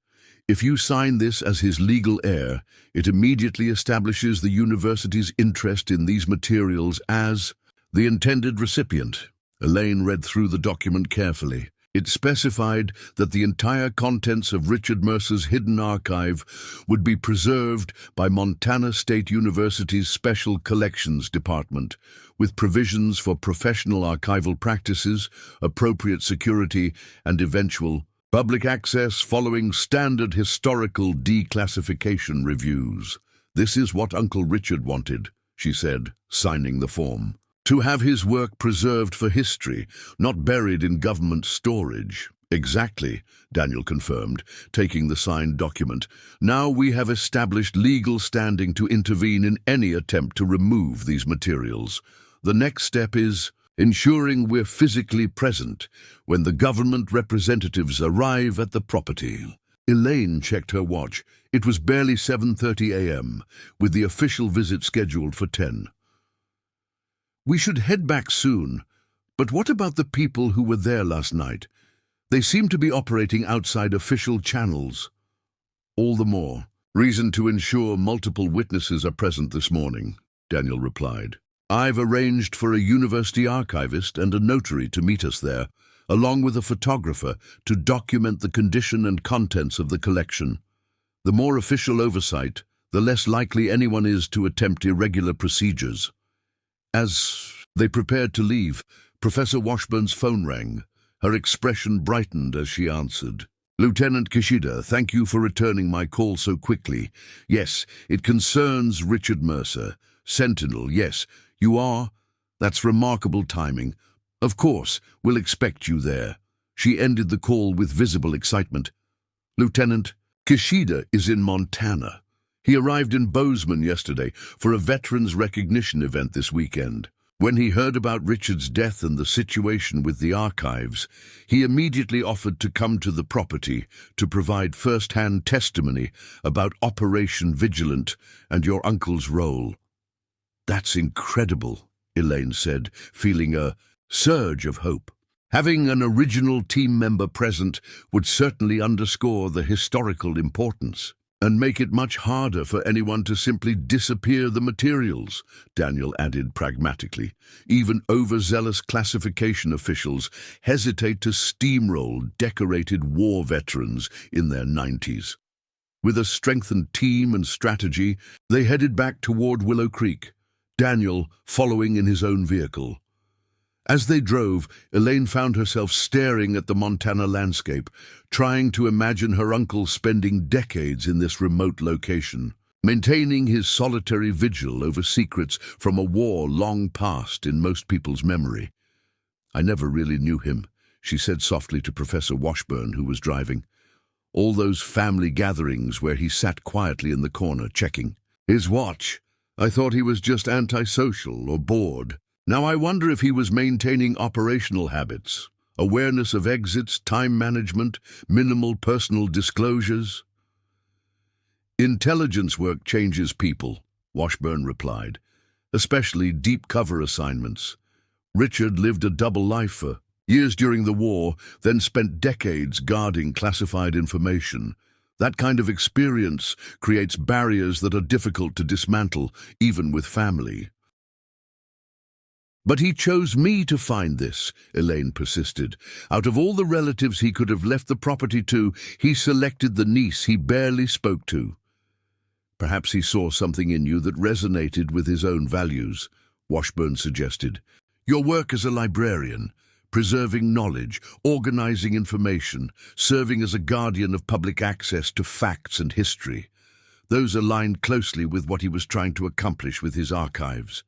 If you sign this as his legal heir, it immediately establishes the university's interest in these materials as the intended recipient. Elaine read through the document carefully. It specified that the entire contents of Richard Mercer's hidden archive would be preserved by Montana State University's Special Collections Department, with provisions for professional archival practices, appropriate security, and eventual public access following standard historical declassification reviews. This is what Uncle Richard wanted, she said, signing the form. To have his work preserved for history, not buried in government storage. Exactly, Daniel confirmed, taking the signed document. Now we have established legal standing to intervene in any attempt to remove these materials. The next step is, ensuring we're physically present when the government representatives arrive at the property. Elaine checked her watch. It was barely 7:30 a.m., with the official visit scheduled for 10. We should head back soon, but what about the people who were there last night? They seem to be operating outside official channels. All the more reason to ensure multiple witnesses are present this morning, Daniel replied. I've arranged for a university archivist and a notary to meet us there, along with a photographer to document the condition and contents of the collection. The more official oversight, the less likely anyone is to attempt irregular procedures. As they prepared to leave, Professor Washburn's phone rang. Her expression brightened as she answered. Lieutenant Kishida, thank you for returning my call so quickly. Yes, it concerns Richard Mercer. Sentinel, yes, you are? That's remarkable timing. Of course, we'll expect you there. She ended the call with visible excitement. Lieutenant, Kishida is in Montana. He arrived in Bozeman yesterday for a veterans recognition event this weekend. When he heard about Richard's death and the situation with the archives, he immediately offered to come to the property to provide first-hand testimony about Operation Vigilant and your uncle's role. That's incredible, Elaine said, feeling a surge of hope. Having an original team member present would certainly underscore the historical importance and make it much harder for anyone to simply disappear the materials, Daniel added pragmatically. Even overzealous classification officials hesitate to steamroll decorated war veterans in their 90s. With a strengthened team and strategy, they headed back toward Willow Creek, Daniel following in his own vehicle. As they drove, Elaine found herself staring at the Montana landscape, trying to imagine her uncle spending decades in this remote location, maintaining his solitary vigil over secrets from a war long past in most people's memory. I never really knew him, she said softly to Professor Washburn, who was driving. All those family gatherings where he sat quietly in the corner, checking his watch. I thought he was just antisocial or bored. Now I wonder if he was maintaining operational habits, awareness of exits, time management, minimal personal disclosures. Intelligence work changes people, Washburn replied, especially deep cover assignments. Richard lived a double life for years during the war, then spent decades guarding classified information. That kind of experience creates barriers that are difficult to dismantle, even with family. But he chose me to find this, Elaine persisted. Out of all the relatives he could have left the property to, he selected the niece he barely spoke to. Perhaps he saw something in you that resonated with his own values, Washburn suggested. Your work as a librarian, preserving knowledge, organizing information, serving as a guardian of public access to facts and history. Those aligned closely with what he was trying to accomplish with his archives.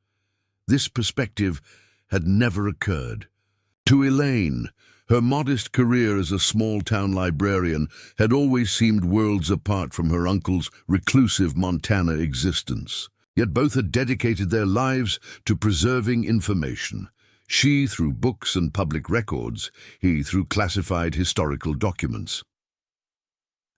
This perspective had never occurred. To Elaine, her modest career as a small-town librarian had always seemed worlds apart from her uncle's reclusive Montana existence. Yet both had dedicated their lives to preserving information. She through books and public records, he through classified historical documents.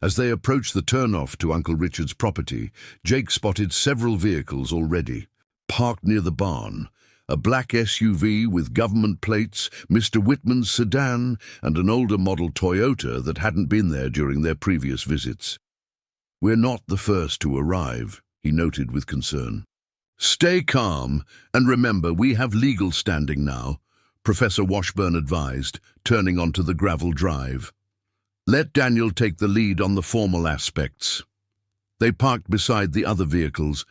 As they approached the turnoff to Uncle Richard's property, Jake spotted several vehicles already. Parked near the barn, a black SUV with government plates, Mr. Whitman's sedan, and an older model Toyota that hadn't been there during their previous visits. We're not the first to arrive, he noted with concern. Stay calm, and remember we have legal standing now, Professor Washburn advised, turning onto the gravel drive. Let Daniel take the lead on the formal aspects. They parked beside the other vehicles,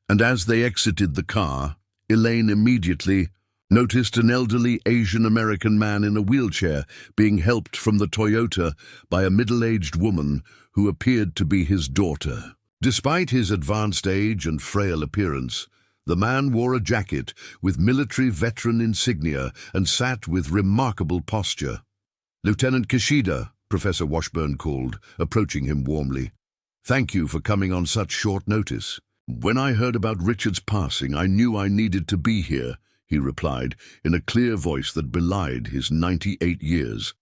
and as they exited the car, Elaine immediately noticed an elderly Asian-American man in a wheelchair being helped from the Toyota by a middle-aged woman who appeared to be his daughter. Despite his advanced age and frail appearance, the man wore a jacket with military veteran insignia and sat with remarkable posture. Lieutenant Kishida, Professor Washburn called, approaching him warmly. Thank you for coming on such short notice. When I heard about Richard's passing, I knew I needed to be here, he replied in a clear voice that belied his 98 years.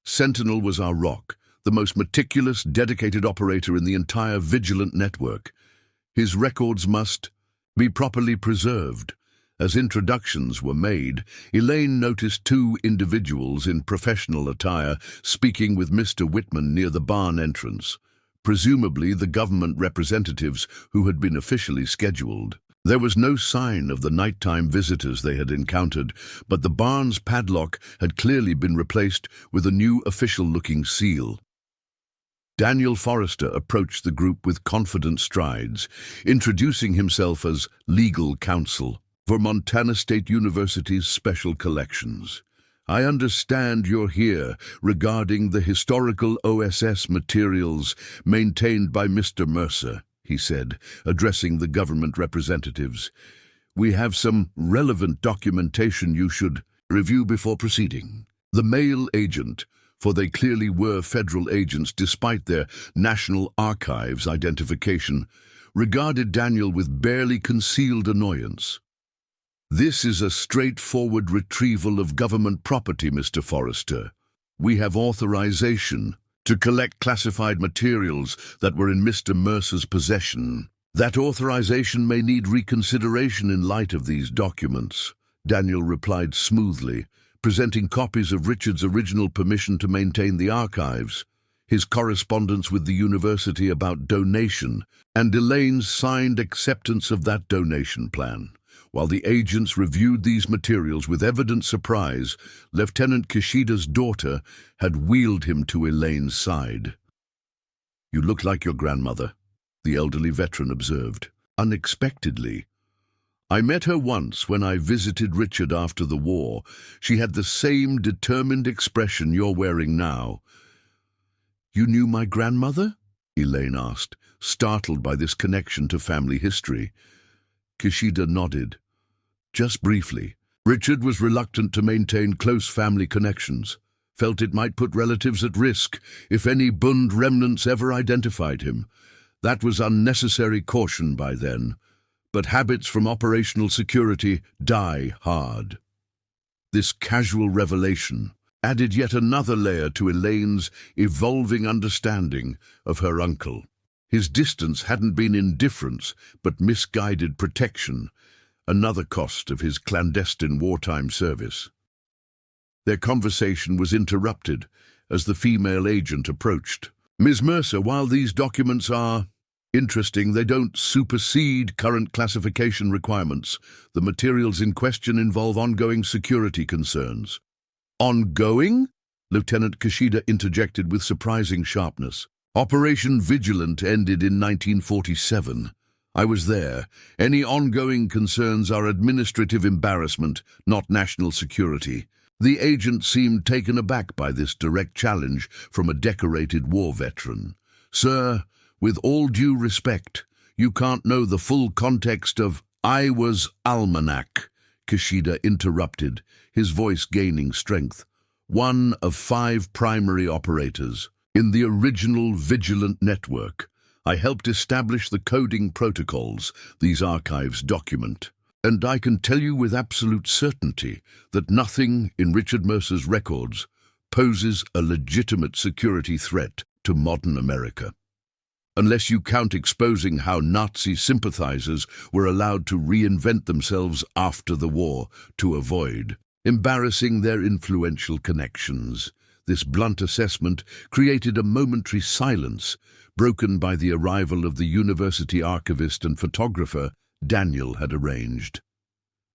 Sentinel was our rock, the most meticulous, dedicated operator in the entire vigilant network. His records must be properly preserved. As introductions were made, Elaine noticed two individuals in professional attire speaking with Mr. Whitman near the barn entrance, presumably the government representatives who had been officially scheduled. There was no sign of the nighttime visitors they had encountered, but the barn's padlock had clearly been replaced with a new official-looking seal. Daniel Forrester approached the group with confident strides, introducing himself as legal counsel for Montana State University's special collections. I understand you're here regarding the historical OSS materials maintained by Mr. Mercer, he said, addressing the government representatives. We have some relevant documentation you should review before proceeding. The male agent, for they clearly were federal agents despite their National Archives identification, regarded Daniel with barely concealed annoyance. This is a straightforward retrieval of government property, Mr. Forrester. We have authorization to collect classified materials that were in Mr. Mercer's possession. That authorization may need reconsideration in light of these documents, Daniel replied smoothly, presenting copies of Richard's original permission to maintain the archives, his correspondence with the university about donation, and Elaine's signed acceptance of that donation plan. While the agents reviewed these materials with evident surprise, Lieutenant Kishida's daughter had wheeled him to Elaine's side. "You look like your grandmother," the elderly veteran observed, unexpectedly. "I met her once when I visited Richard after the war. She had the same determined expression you're wearing now." "You knew my grandmother?" Elaine asked, startled by this connection to family history. Kishida nodded. "Just briefly. Richard was reluctant to maintain close family connections, felt it might put relatives at risk if any Bund remnants ever identified him. That was unnecessary caution by then, but habits from operational security die hard." This casual revelation added yet another layer to Elaine's evolving understanding of her uncle. His distance hadn't been indifference, but misguided protection, another cost of his clandestine wartime service. Their conversation was interrupted as the female agent approached. "Ms. Mercer, while these documents are interesting, they don't supersede current classification requirements. The materials in question involve ongoing security concerns." "Ongoing?" Lieutenant Kishida interjected with surprising sharpness. "Operation Vigilant ended in 1947. I was there. Any ongoing concerns are administrative embarrassment, not national security." The agent seemed taken aback by this direct challenge from a decorated war veteran. "Sir, with all due respect, you can't know the full context of—" "I was Almanac," Kishida interrupted, his voice gaining strength. "One of 5 primary operators in the original Vigilant network. I helped establish the coding protocols these archives document, and I can tell you with absolute certainty that nothing in Richard Mercer's records poses a legitimate security threat to modern America. Unless you count exposing how Nazi sympathizers were allowed to reinvent themselves after the war to avoid embarrassing their influential connections." This blunt assessment created a momentary silence, broken by the arrival of the university archivist and photographer Daniel had arranged.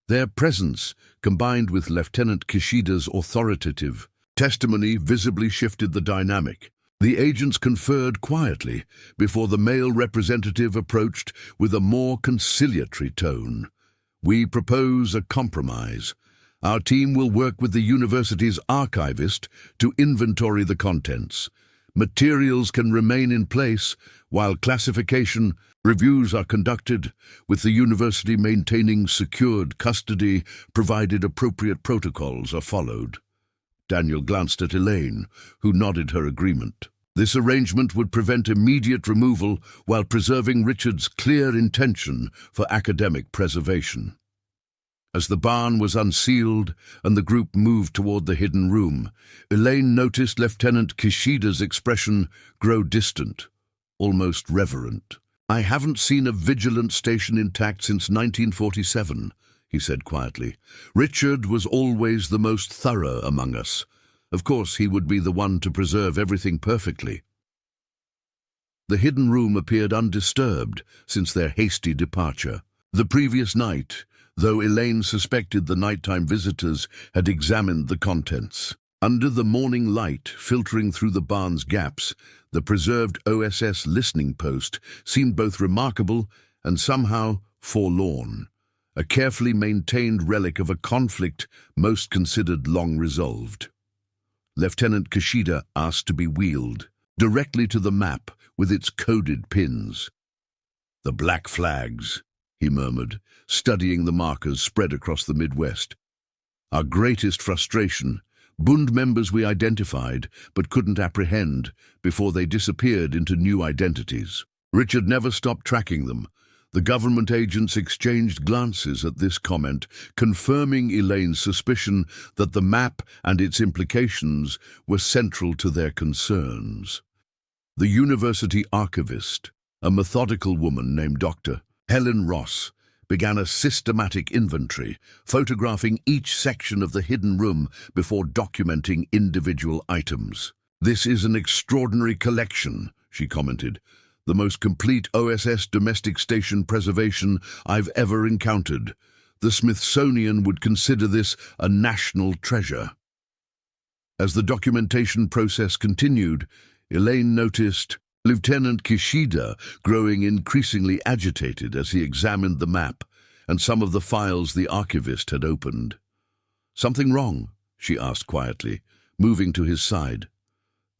Their presence, combined with Lieutenant Kishida's authoritative testimony, visibly shifted the dynamic. The agents conferred quietly before the male representative approached with a more conciliatory tone. "We propose a compromise. Our team will work with the university's archivist to inventory the contents. Materials can remain in place while classification reviews are conducted, with the university maintaining secured custody provided appropriate protocols are followed." Daniel glanced at Elaine, who nodded her agreement. This arrangement would prevent immediate removal while preserving Richard's clear intention for academic preservation. As the barn was unsealed and the group moved toward the hidden room, Elaine noticed Lieutenant Kishida's expression grow distant, almost reverent. "I haven't seen a vigilance station intact since 1947, he said quietly. "Richard was always the most thorough among us. Of course, he would be the one to preserve everything perfectly." The hidden room appeared undisturbed since their hasty departure. The previous night, though Elaine suspected the nighttime visitors had examined the contents. Under the morning light filtering through the barn's gaps, the preserved OSS listening post seemed both remarkable and somehow forlorn, a carefully maintained relic of a conflict most considered long resolved. Lieutenant Kishida asked to be wheeled directly to the map with its coded pins. "The black flags," he murmured, studying the markers spread across the Midwest. "Our greatest frustration, Bund members we identified but couldn't apprehend before they disappeared into new identities. Richard never stopped tracking them." The government agents exchanged glances at this comment, confirming Elaine's suspicion that the map and its implications were central to their concerns. The university archivist, a methodical woman named Dr. Helen Ross, began a systematic inventory, photographing each section of the hidden room before documenting individual items. "This is an extraordinary collection," she commented. "The most complete OSS domestic station preservation I've ever encountered. The Smithsonian would consider this a national treasure." As the documentation process continued, Elaine noticed Lieutenant Kishida growing increasingly agitated as he examined the map and some of the files the archivist had opened. "Something wrong?" she asked quietly, moving to his side.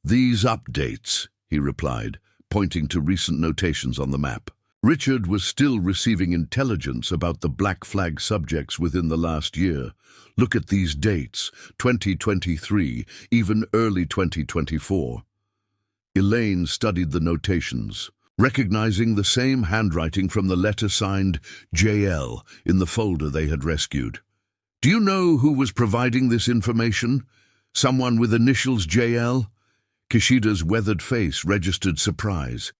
"These updates," he replied, pointing to recent notations on the map. Richard was still receiving intelligence about the black flag subjects within the last year. "Look at these dates, 2023, even early 2024. Elaine studied the notations, recognizing the same handwriting from the letter signed JL in the folder they had rescued. "Do you know who was providing this information? Someone with initials JL? Kishida's weathered face registered surprise.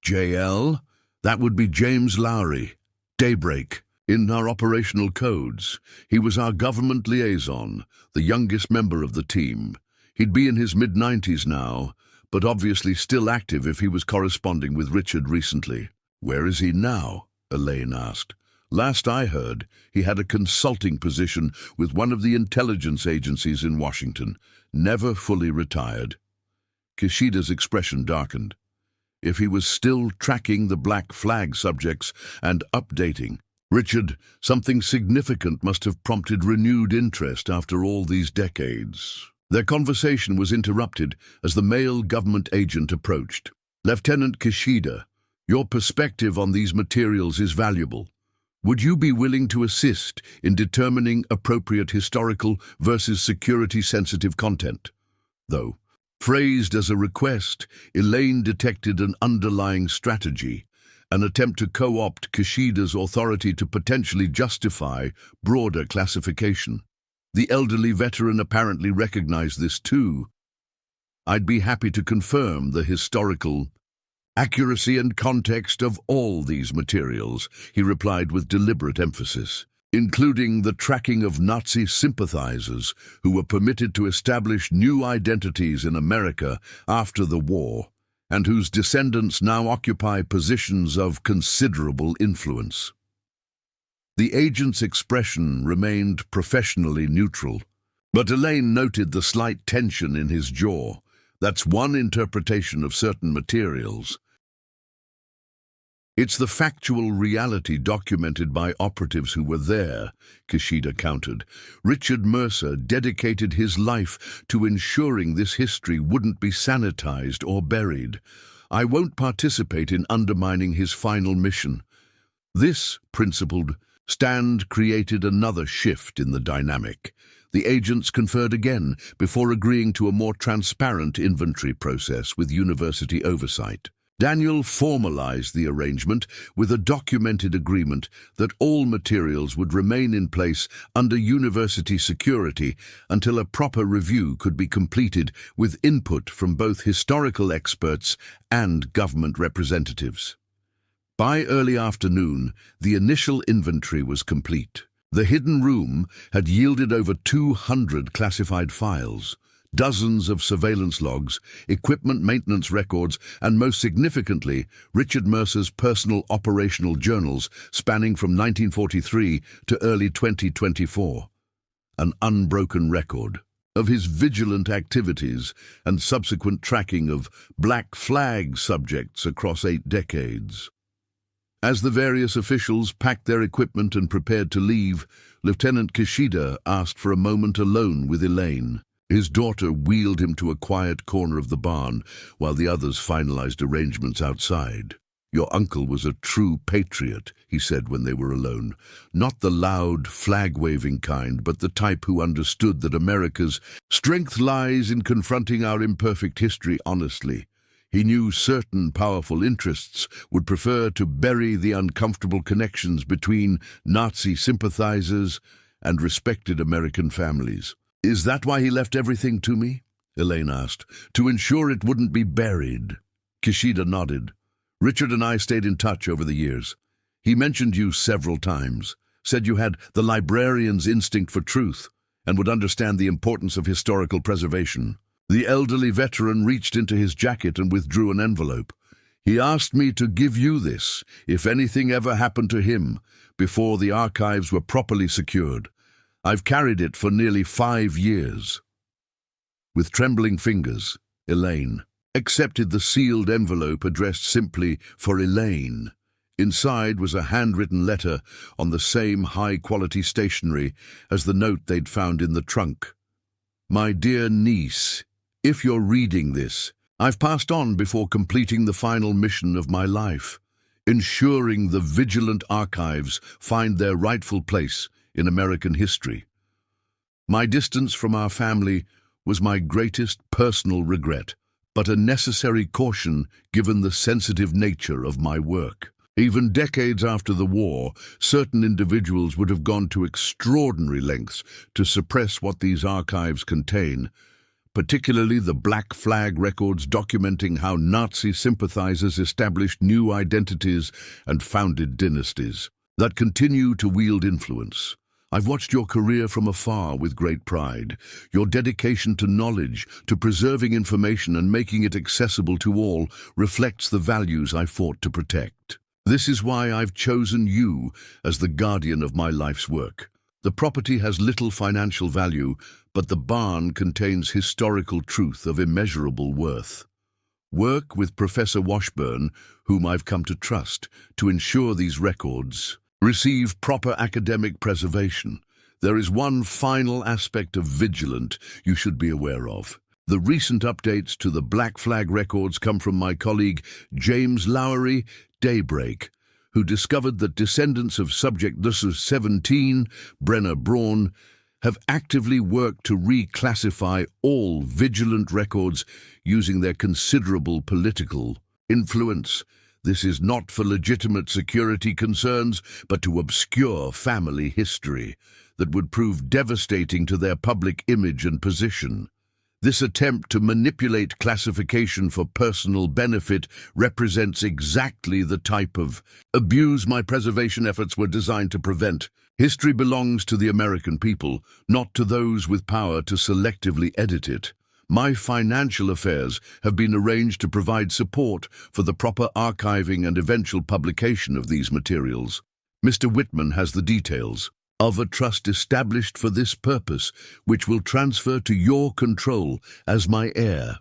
JL? That would be James Lowry. Daybreak. In our operational codes, he was our government liaison, the youngest member of the team. He'd be in his mid-90s now, but obviously still active if he was corresponding with Richard recently. "Where is he now?" Elaine asked. "Last I heard, he had a consulting position with one of the intelligence agencies in Washington, never fully retired." Kishida's expression darkened. If he was still tracking the black flag subjects and updating Richard, something significant must have prompted renewed interest after all these decades. Their conversation was interrupted as the male government agent approached. "Lieutenant Kishida, your perspective on these materials is valuable. Would you be willing to assist in determining appropriate historical versus security-sensitive content?" Though phrased as a request, Elaine detected an underlying strategy, an attempt to co-opt Kishida's authority to potentially justify broader classification. The elderly veteran apparently recognized this too. "I'd be happy to confirm the historical accuracy and context of all these materials," he replied with deliberate emphasis, "including the tracking of Nazi sympathizers who were permitted to establish new identities in America after the war, and whose descendants now occupy positions of considerable influence." The agent's expression remained professionally neutral, but Elaine noted the slight tension in his jaw. That's one interpretation of certain materials. "It's the factual reality documented by operatives who were there," Kishida countered. "Richard Mercer dedicated his life to ensuring this history wouldn't be sanitized or buried. I won't participate in undermining his final mission." This principled stand created another shift in the dynamic. The agents conferred again before agreeing to a more transparent inventory process with university oversight. Daniel formalized the arrangement with a documented agreement that all materials would remain in place under university security until a proper review could be completed with input from both historical experts and government representatives. By early afternoon, the initial inventory was complete. The hidden room had yielded over 200 classified files, dozens of surveillance logs, equipment maintenance records, and most significantly, Richard Mercer's personal operational journals spanning from 1943 to early 2024. An unbroken record of his vigilant activities and subsequent tracking of black flag subjects across 8 decades. As the various officials packed their equipment and prepared to leave, Lieutenant Kishida asked for a moment alone with Elaine. His daughter wheeled him to a quiet corner of the barn while the others finalized arrangements outside. "Your uncle was a true patriot," he said when they were alone. "Not the loud, flag-waving kind, but the type who understood that America's strength lies in confronting our imperfect history honestly. He knew certain powerful interests would prefer to bury the uncomfortable connections between Nazi sympathizers and respected American families." "Is that why he left everything to me?" Elaine asked. "To ensure it wouldn't be buried." Kishida nodded. "Richard and I stayed in touch over the years. He mentioned you several times, said you had the librarian's instinct for truth and would understand the importance of historical preservation." The elderly veteran reached into his jacket and withdrew an envelope. "He asked me to give you this if anything ever happened to him before the archives were properly secured. I've carried it for nearly 5 years." With trembling fingers, Elaine accepted the sealed envelope addressed simply for Elaine. Inside was a handwritten letter on the same high-quality stationery as the note they'd found in the trunk. "My dear niece, if you're reading this, I've passed on before completing the final mission of my life, ensuring the vigilant archives find their rightful place in American history. My distance from our family was my greatest personal regret, but a necessary caution given the sensitive nature of my work. Even decades after the war, certain individuals would have gone to extraordinary lengths to suppress what these archives contain, particularly the black flag records documenting how Nazi sympathizers established new identities and founded dynasties that continue to wield influence. I've watched your career from afar with great pride. Your dedication to knowledge, to preserving information and making it accessible to all, reflects the values I fought to protect. This is why I've chosen you as the guardian of my life's work. The property has little financial value, but the barn contains historical truth of immeasurable worth. Work with Professor Washburn, whom I've come to trust, to ensure these records receive proper academic preservation. There is one final aspect of vigilant you should be aware of. The recent updates to the Black Flag records come from my colleague James Lowery, Daybreak, who discovered that descendants of Subject Nurses 17, Brenner Braun, have actively worked to reclassify all vigilant records using their considerable political influence. This is not for legitimate security concerns, but to obscure family history that would prove devastating to their public image and position. This attempt to manipulate classification for personal benefit represents exactly the type of abuse my preservation efforts were designed to prevent. History belongs to the American people, not to those with power to selectively edit it. My financial affairs have been arranged to provide support for the proper archiving and eventual publication of these materials. Mr. Whitman has the details of a trust established for this purpose, which will transfer to your control as my heir.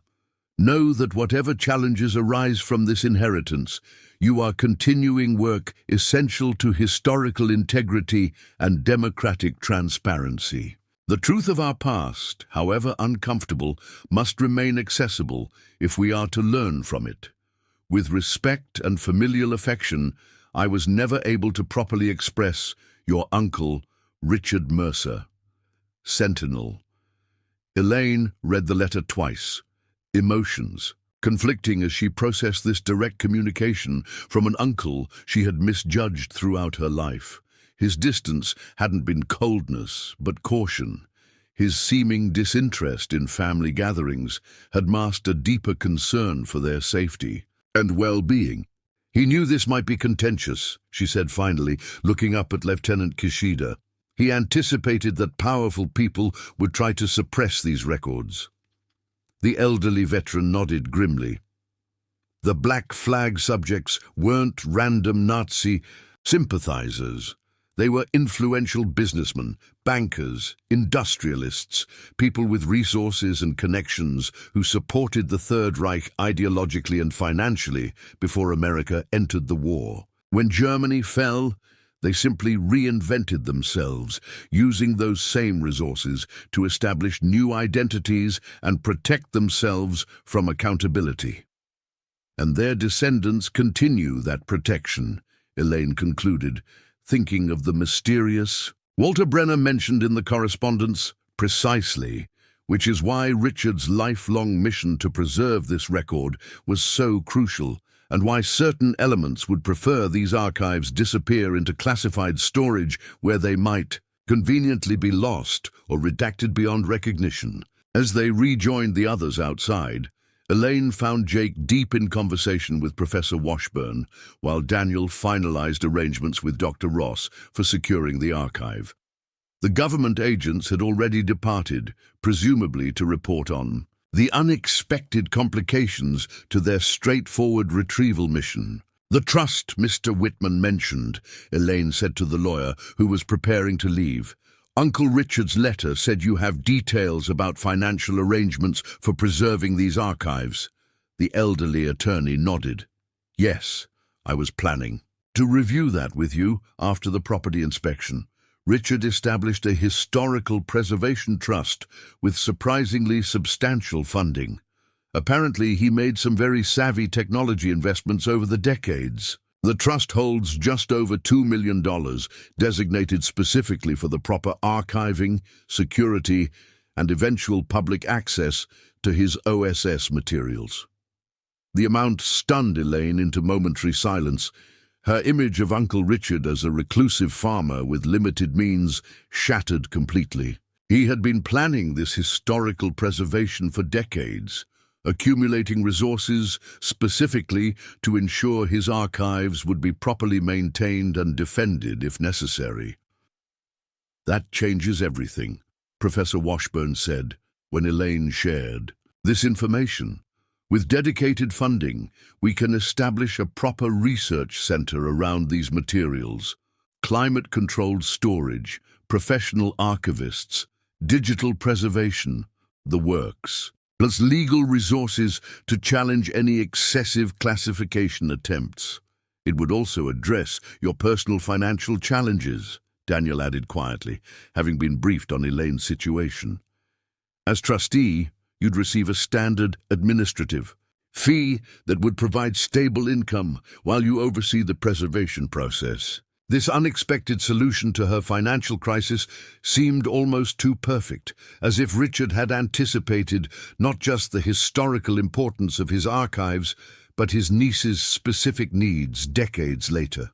Know that whatever challenges arise from this inheritance, you are continuing work essential to historical integrity and democratic transparency. The truth of our past, however uncomfortable, must remain accessible if we are to learn from it. With respect and familial affection, I was never able to properly express your uncle, Richard Mercer. Sentinel. Elaine read the letter twice. Emotions conflicting as she processed this direct communication from an uncle she had misjudged throughout her life. His distance hadn't been coldness, but caution. His seeming disinterest in family gatherings had masked a deeper concern for their safety and well-being. "He knew this might be contentious," she said finally, looking up at Lieutenant Kishida. "He anticipated that powerful people would try to suppress these records." The elderly veteran nodded grimly. The black flag subjects weren't random Nazi sympathizers. They were influential businessmen, bankers, industrialists, people with resources and connections who supported the Third Reich ideologically and financially before America entered the war. When Germany fell, they simply reinvented themselves, using those same resources to establish new identities and protect themselves from accountability. And their descendants continue that protection, Elaine concluded, thinking of the mysterious Walter Brenner mentioned in the correspondence. Precisely, which is why Richard's lifelong mission to preserve this record was so crucial, and why certain elements would prefer these archives disappear into classified storage where they might conveniently be lost or redacted beyond recognition. As they rejoined the others outside, Elaine found Jake deep in conversation with Professor Washburn, while Daniel finalized arrangements with Dr. Ross for securing the archive. The government agents had already departed, presumably to report on the unexpected complications to their straightforward retrieval mission. "The trust Mr. Whitman mentioned," Elaine said to the lawyer, who was preparing to leave. "Uncle Richard's letter said you have details about financial arrangements for preserving these archives." The elderly attorney nodded. "Yes, I was planning to review that with you after the property inspection." Richard established a historical preservation trust with surprisingly substantial funding. Apparently, he made some very savvy technology investments over the decades. The trust holds just over $2 million, designated specifically for the proper archiving, security, and eventual public access to his OSS materials. The amount stunned Elaine into momentary silence. Her image of Uncle Richard as a reclusive farmer with limited means shattered completely. He had been planning this historical preservation for decades, accumulating resources specifically to ensure his archives would be properly maintained and defended if necessary. "That changes everything," Professor Washburn said when Elaine shared this information. "With dedicated funding, we can establish a proper research center around these materials. Climate-controlled storage, professional archivists, digital preservation, the works, plus legal resources to challenge any excessive classification attempts. It would also address your personal financial challenges," Daniel added quietly, having been briefed on Elaine's situation. "As trustee, you'd receive a standard administrative fee that would provide stable income while you oversee the preservation process." This unexpected solution to her financial crisis seemed almost too perfect, as if Richard had anticipated not just the historical importance of his archives, but his niece's specific needs decades later.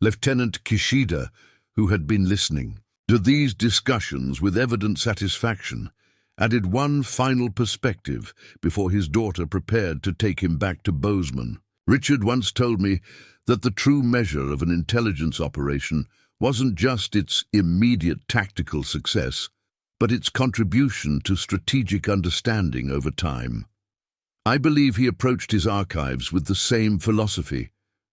Lieutenant Kishida, who had been listening to these discussions with evident satisfaction, added one final perspective before his daughter prepared to take him back to Bozeman. "Richard once told me that the true measure of an intelligence operation wasn't just its immediate tactical success, but its contribution to strategic understanding over time." I believe he approached his archives with the same philosophy,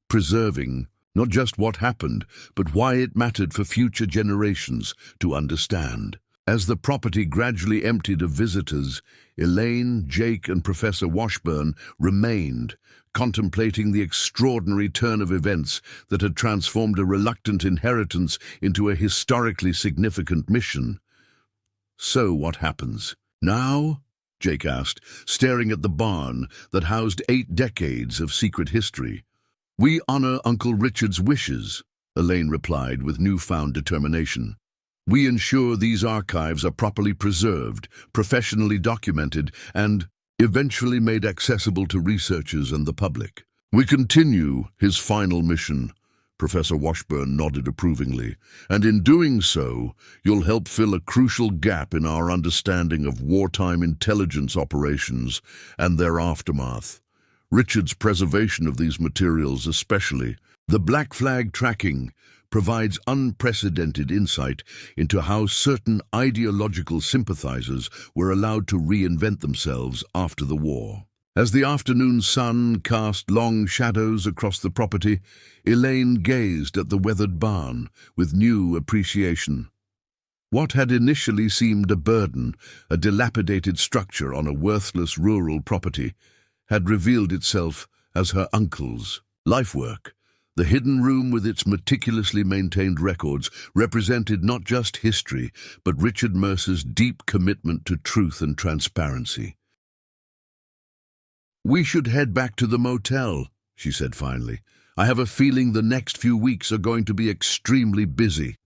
preserving not just what happened, but why it mattered for future generations to understand. As the property gradually emptied of visitors, Elaine, Jake, and Professor Washburn remained, contemplating the extraordinary turn of events that had transformed a reluctant inheritance into a historically significant mission. "So what happens now?" Jake asked, staring at the barn that housed 8 decades of secret history. "We honor Uncle Richard's wishes," Elaine replied with newfound determination. "We ensure these archives are properly preserved, professionally documented, and eventually made accessible to researchers and the public. "We continue his final mission," Professor Washburn nodded approvingly, "and in doing so, you'll help fill a crucial gap in our understanding of wartime intelligence operations and their aftermath. Richard's preservation of these materials especially, the Black Flag tracking, provides unprecedented insight into how certain ideological sympathizers were allowed to reinvent themselves after the war." As the afternoon sun cast long shadows across the property, Elaine gazed at the weathered barn with new appreciation. What had initially seemed a burden, a dilapidated structure on a worthless rural property, had revealed itself as her uncle's lifework. The hidden room with its meticulously maintained records represented not just history, but Richard Mercer's deep commitment to truth and transparency. "We should head back to the motel," she said finally. "I have a feeling the next few weeks are going to be extremely busy."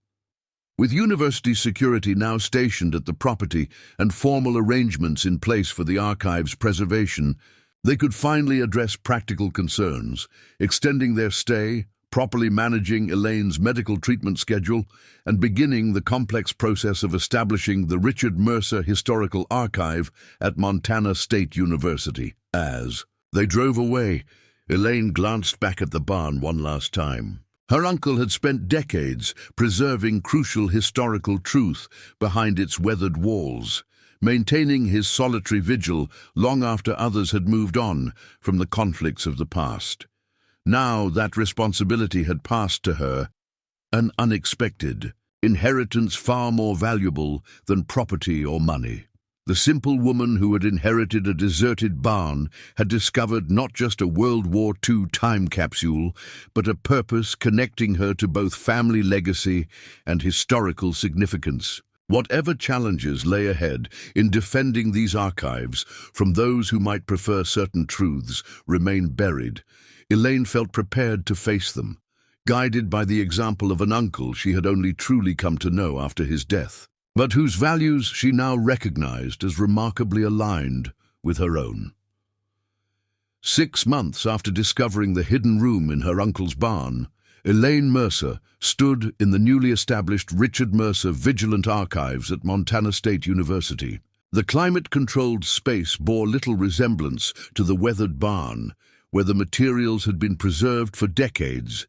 With university security now stationed at the property and formal arrangements in place for the archive's preservation, they could finally address practical concerns, extending their stay, properly managing Elaine's medical treatment schedule, and beginning the complex process of establishing the Richard Mercer Historical Archive at Montana State University. As they drove away, Elaine glanced back at the barn one last time. Her uncle had spent decades preserving crucial historical truth behind its weathered walls, maintaining his solitary vigil long after others had moved on from the conflicts of the past. Now that responsibility had passed to her, an unexpected inheritance far more valuable than property or money. The simple woman who had inherited a deserted barn had discovered not just a World War II time capsule, but a purpose connecting her to both family legacy and historical significance. Whatever challenges lay ahead in defending these archives from those who might prefer certain truths remain buried, Elaine felt prepared to face them, guided by the example of an uncle she had only truly come to know after his death, but whose values she now recognized as remarkably aligned with her own. 6 months after discovering the hidden room in her uncle's barn, Elaine Mercer stood in the newly established Richard Mercer Vigilant Archives at Montana State University. The climate-controlled space bore little resemblance to the weathered barn, where the materials had been preserved for decades,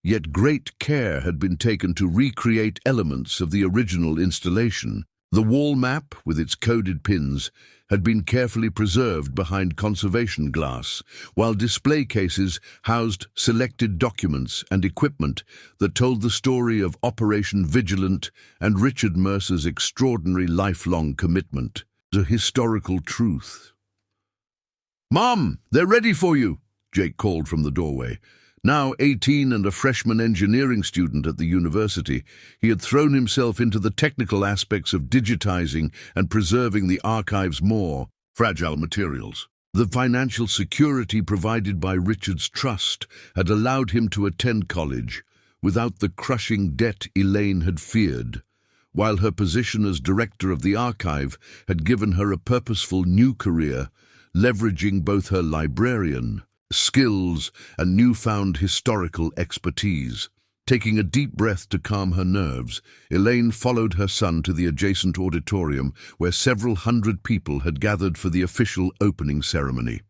yet great care had been taken to recreate elements of the original installation. The wall map, with its coded pins, had been carefully preserved behind conservation glass, while display cases housed selected documents and equipment that told the story of Operation Vigilant and Richard Mercer's extraordinary lifelong commitment to historical truth. "Mom, they're ready for you," Jake called from the doorway. Now 18 and a freshman engineering student at the university, he had thrown himself into the technical aspects of digitizing and preserving the archive's more fragile materials. The financial security provided by Richard's trust had allowed him to attend college without the crushing debt Elaine had feared, while her position as director of the archive had given her a purposeful new career, leveraging both her librarian skills and newfound historical expertise. Taking a deep breath to calm her nerves, Elaine followed her son to the adjacent auditorium where several hundred people had gathered for the official opening ceremony.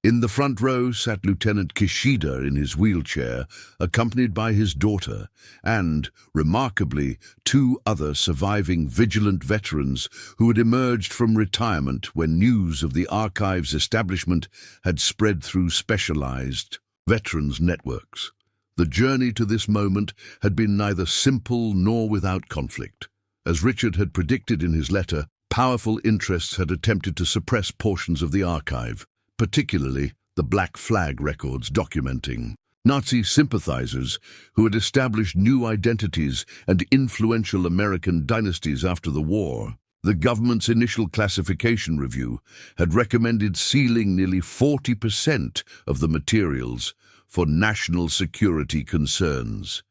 In the front row sat Lieutenant Kishida in his wheelchair, accompanied by his daughter, and, remarkably, 2 other surviving vigilant veterans who had emerged from retirement when news of the archive's establishment had spread through specialized veterans networks. The journey to this moment had been neither simple nor without conflict. As Richard had predicted in his letter, powerful interests had attempted to suppress portions of the archive, particularly the Black Flag records documenting Nazi sympathizers who had established new identities and influential American dynasties after the war. The government's initial classification review had recommended sealing nearly 40% of the materials for national security concerns,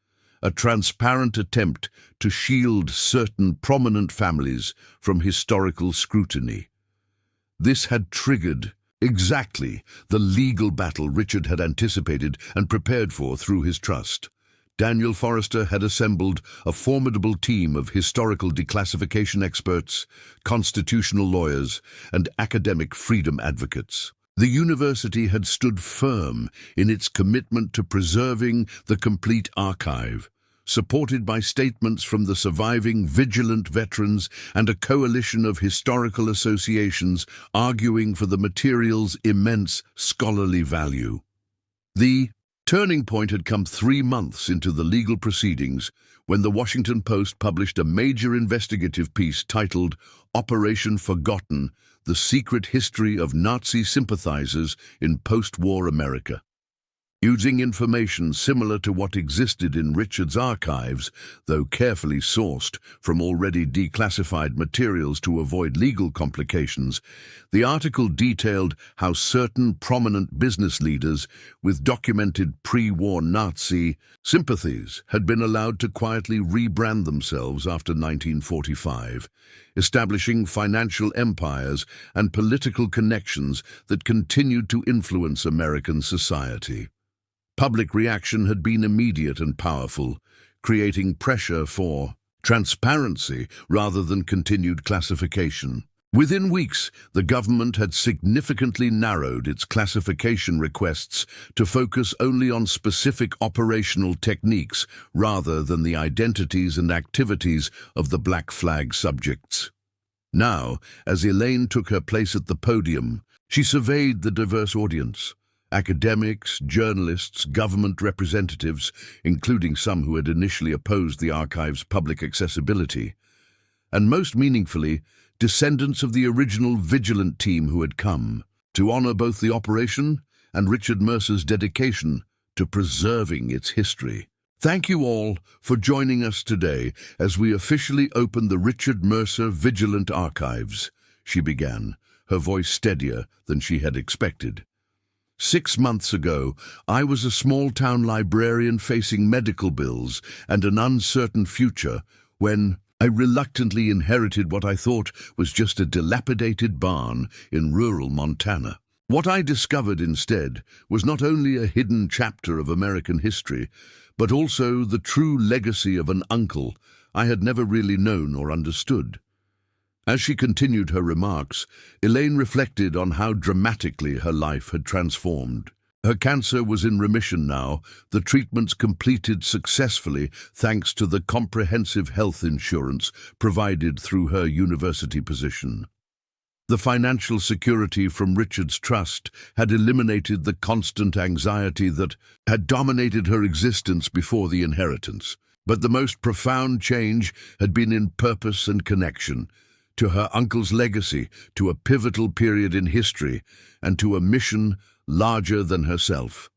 a transparent attempt to shield certain prominent families from historical scrutiny. This had triggered exactly the legal battle Richard had anticipated and prepared for through his trust. Daniel Forrester had assembled a formidable team of historical declassification experts, constitutional lawyers, and academic freedom advocates. The university had stood firm in its commitment to preserving the complete archive, supported by statements from the surviving vigilant veterans and a coalition of historical associations arguing for the material's immense scholarly value. The turning point had come 3 months into the legal proceedings when the Washington Post published a major investigative piece titled Operation Forgotten: The Secret History of Nazi Sympathizers in Post-War America. Using information similar to what existed in Richard's archives, though carefully sourced from already declassified materials to avoid legal complications, the article detailed how certain prominent business leaders with documented pre-war Nazi sympathies had been allowed to quietly rebrand themselves after 1945, establishing financial empires and political connections that continued to influence American society. Public reaction had been immediate and powerful, creating pressure for transparency rather than continued classification. Within weeks, the government had significantly narrowed its classification requests to focus only on specific operational techniques rather than the identities and activities of the Black Flag subjects. Now, as Elaine took her place at the podium, she surveyed the diverse audience. Academics, journalists, government representatives, including some who had initially opposed the archive's public accessibility, and most meaningfully, descendants of the original vigilant team who had come to honor both the operation and Richard Mercer's dedication to preserving its history. Thank you all for joining us today as we officially open the Richard Mercer Vigilant Archives, she began, her voice steadier than she had expected. 6 months ago, I was a small-town librarian facing medical bills and an uncertain future when I reluctantly inherited what I thought was just a dilapidated barn in rural Montana. What I discovered instead was not only a hidden chapter of American history, but also the true legacy of an uncle I had never really known or understood. As she continued her remarks, Elaine reflected on how dramatically her life had transformed. Her cancer was in remission now, the treatments completed successfully thanks to the comprehensive health insurance provided through her university position. The financial security from Richard's trust had eliminated the constant anxiety that had dominated her existence before the inheritance. But the most profound change had been in purpose and connection, to her uncle's legacy, to a pivotal period in history, and to a mission larger than herself.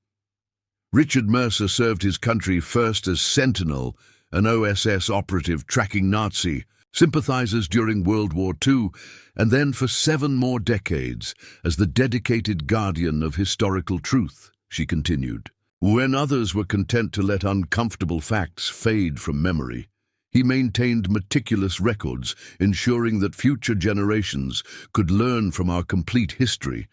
Richard Mercer served his country first as Sentinel, an OSS operative tracking Nazi sympathizers during World War II, and then for 7 more decades as the dedicated guardian of historical truth, she continued. When others were content to let uncomfortable facts fade from memory, he maintained meticulous records, ensuring that future generations could learn from our complete history,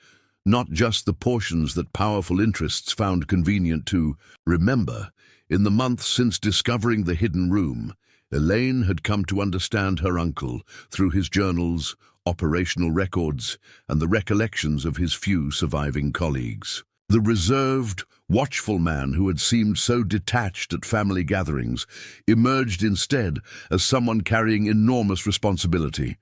not just the portions that powerful interests found convenient to remember. In the months since discovering the hidden room, Elaine had come to understand her uncle through his journals, operational records, and the recollections of his few surviving colleagues. The reserved, watchful man who had seemed so detached at family gatherings emerged instead as someone carrying enormous responsibility,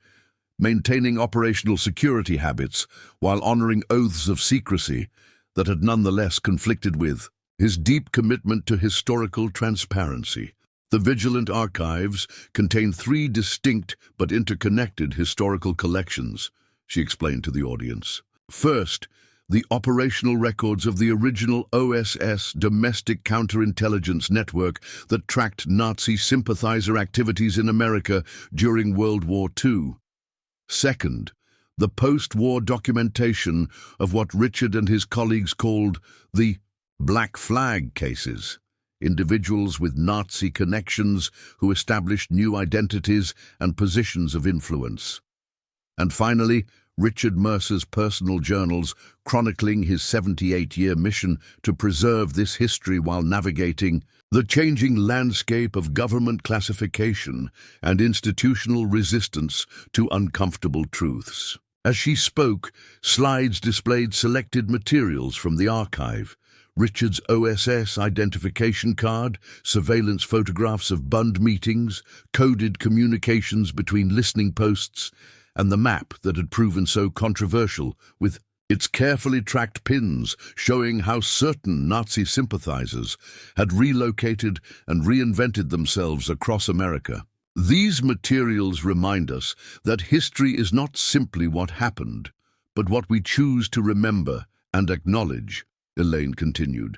maintaining operational security habits while honoring oaths of secrecy that had nonetheless conflicted with his deep commitment to historical transparency. The Vigilant Archives contain 3 distinct but interconnected historical collections, she explained to the audience. First, the operational records of the original OSS domestic counterintelligence network that tracked Nazi sympathizer activities in America during World War II. Second, the post-war documentation of what Richard and his colleagues called the Black Flag cases, individuals with Nazi connections who established new identities and positions of influence. And finally, Richard Mercer's personal journals chronicling his 78-year mission to preserve this history while navigating the changing landscape of government classification and institutional resistance to uncomfortable truths. As she spoke, slides displayed selected materials from the archive: Richard's OSS identification card, surveillance photographs of Bund meetings, coded communications between listening posts, and the map that had proven so controversial, with its carefully tracked pins showing how certain Nazi sympathizers had relocated and reinvented themselves across America. These materials remind us that history is not simply what happened, but what we choose to remember and acknowledge, Elaine continued.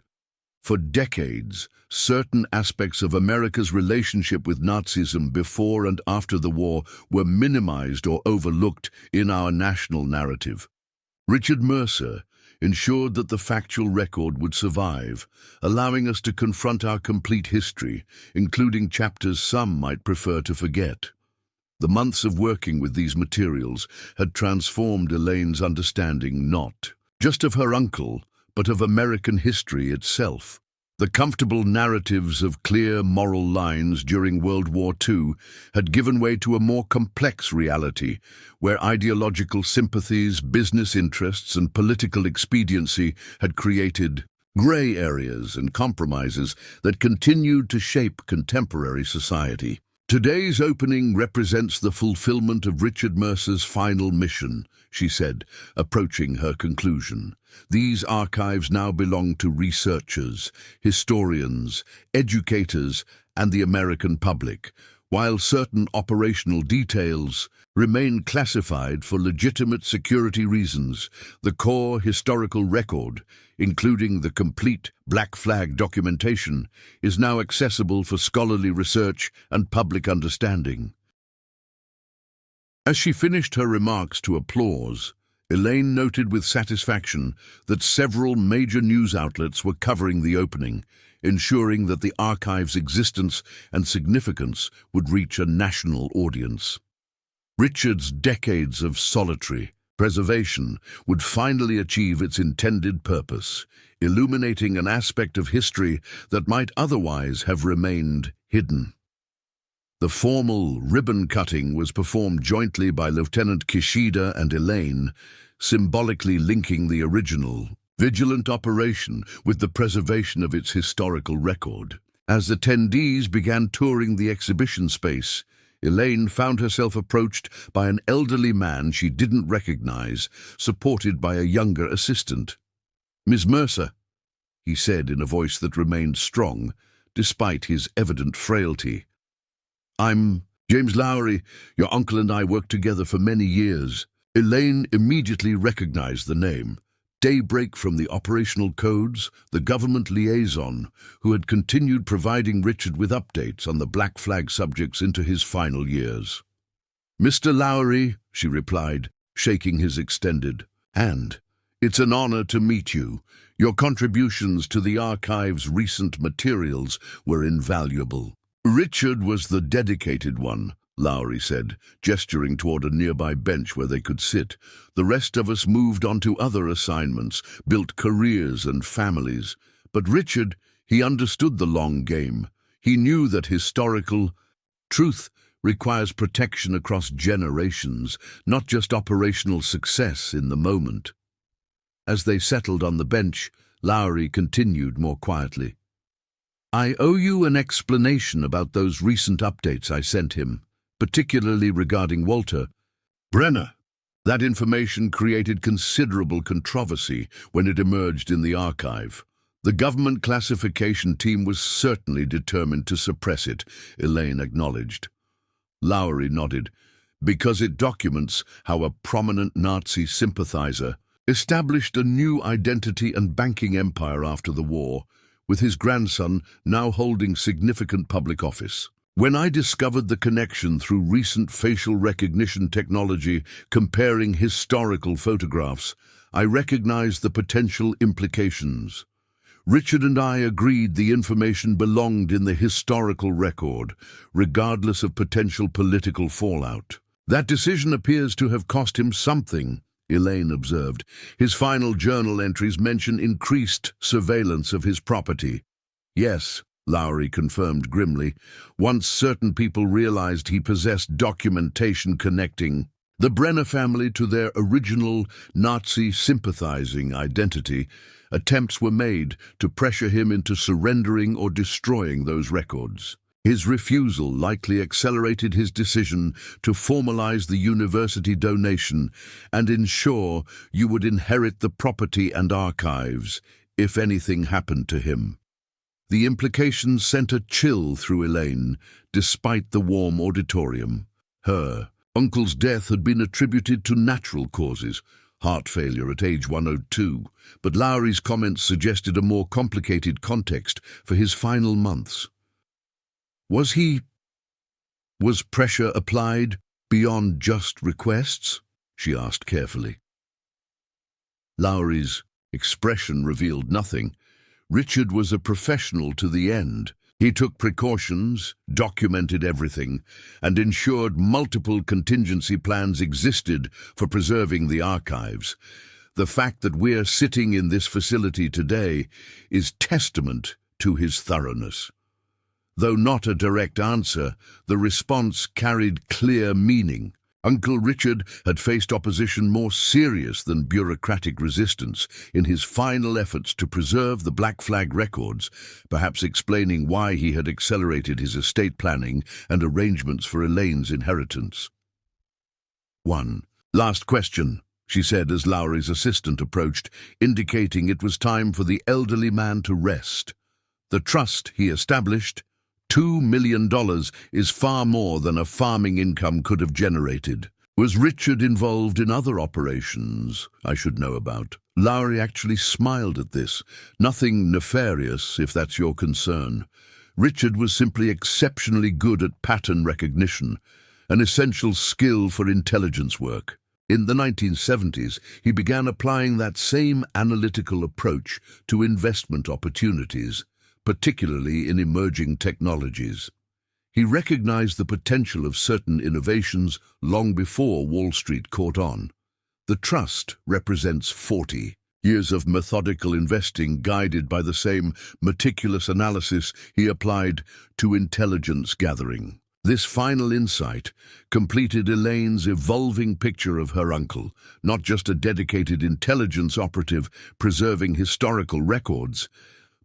For decades, certain aspects of America's relationship with Nazism before and after the war were minimized or overlooked in our national narrative. Richard Mercer ensured that the factual record would survive, allowing us to confront our complete history, including chapters some might prefer to forget. The months of working with these materials had transformed Elaine's understanding not just of her uncle, but of American history itself. The comfortable narratives of clear moral lines during World War II had given way to a more complex reality, where ideological sympathies, business interests, and political expediency had created gray areas and compromises that continued to shape contemporary society. Today's opening represents the fulfillment of Richard Mercer's final mission, she said, approaching her conclusion. These archives now belong to researchers, historians, educators, and the American public, while certain operational details remain classified for legitimate security reasons. The core historical record, including the complete Black Flag documentation, is now accessible for scholarly research and public understanding. As she finished her remarks to applause, Elaine noted with satisfaction that several major news outlets were covering the opening, ensuring that the archive's existence and significance would reach a national audience. Richard's decades of solitary preservation would finally achieve its intended purpose, illuminating an aspect of history that might otherwise have remained hidden. The formal ribbon cutting was performed jointly by Lieutenant Kishida and Elaine, symbolically linking the original vigilant operation with the preservation of its historical record. As attendees began touring the exhibition space, Elaine found herself approached by an elderly man she didn't recognize, supported by a younger assistant. "Miss Mercer," he said in a voice that remained strong, despite his evident frailty. "I'm James Lowry. Your uncle and I worked together for many years." Elaine immediately recognized the name. Daybreak from the operational codes, the government liaison, who had continued providing Richard with updates on the Black Flag subjects into his final years. "Mr. Lowry," she replied, shaking his extended hand, "it's an honor to meet you. Your contributions to the archive's recent materials were invaluable." "Richard was the dedicated one," Lowry said, gesturing toward a nearby bench where they could sit. "The rest of us moved on to other assignments, built careers and families. But Richard, he understood the long game. He knew that historical truth requires protection across generations, not just operational success in the moment." As they settled on the bench, Lowry continued more quietly. "I owe you an explanation about those recent updates I sent him, particularly regarding Walter Brenner. That information created considerable controversy when it emerged in the archive. The government classification team was certainly determined to suppress it," Elaine acknowledged. Lowry nodded. "Because it documents how a prominent Nazi sympathizer established a new identity and banking empire after the war, with his grandson now holding significant public office. When I discovered the connection through recent facial recognition technology comparing historical photographs, I recognized the potential implications. Richard and I agreed the information belonged in the historical record, regardless of potential political fallout." That decision appears to have cost him something, Elaine observed. His final journal entries mention increased surveillance of his property. Yes, Lowry confirmed grimly, once certain people realized he possessed documentation connecting the Brenner family to their original Nazi sympathizing identity, attempts were made to pressure him into surrendering or destroying those records. His refusal likely accelerated his decision to formalize the university donation and ensure you would inherit the property and archives if anything happened to him. The implications sent a chill through Elaine, despite the warm auditorium. Her uncle's death had been attributed to natural causes, heart failure at age 102, but Lowry's comments suggested a more complicated context for his final months. Was pressure applied beyond just requests? She asked carefully. Lowry's expression revealed nothing. Richard was a professional to the end. He took precautions, documented everything, and ensured multiple contingency plans existed for preserving the archives. The fact that we're sitting in this facility today is testament to his thoroughness. Though not a direct answer, the response carried clear meaning. Uncle Richard had faced opposition more serious than bureaucratic resistance in his final efforts to preserve the Black Flag records, perhaps explaining why he had accelerated his estate planning and arrangements for Elaine's inheritance. "One last question," she said as Lowry's assistant approached, indicating it was time for the elderly man to rest. "The trust he established, $2 million, is far more than a farming income could have generated. Was Richard involved in other operations I should know about?" Lowry actually smiled at this. "Nothing nefarious, if that's your concern. Richard was simply exceptionally good at pattern recognition, an essential skill for intelligence work. In the 1970s, he began applying that same analytical approach to investment opportunities, particularly in emerging technologies. He recognized the potential of certain innovations long before Wall Street caught on. The trust represents 40 years of methodical investing guided by the same meticulous analysis he applied to intelligence gathering. This final insight completed Elaine's evolving picture of her uncle, not just a dedicated intelligence operative preserving historical records,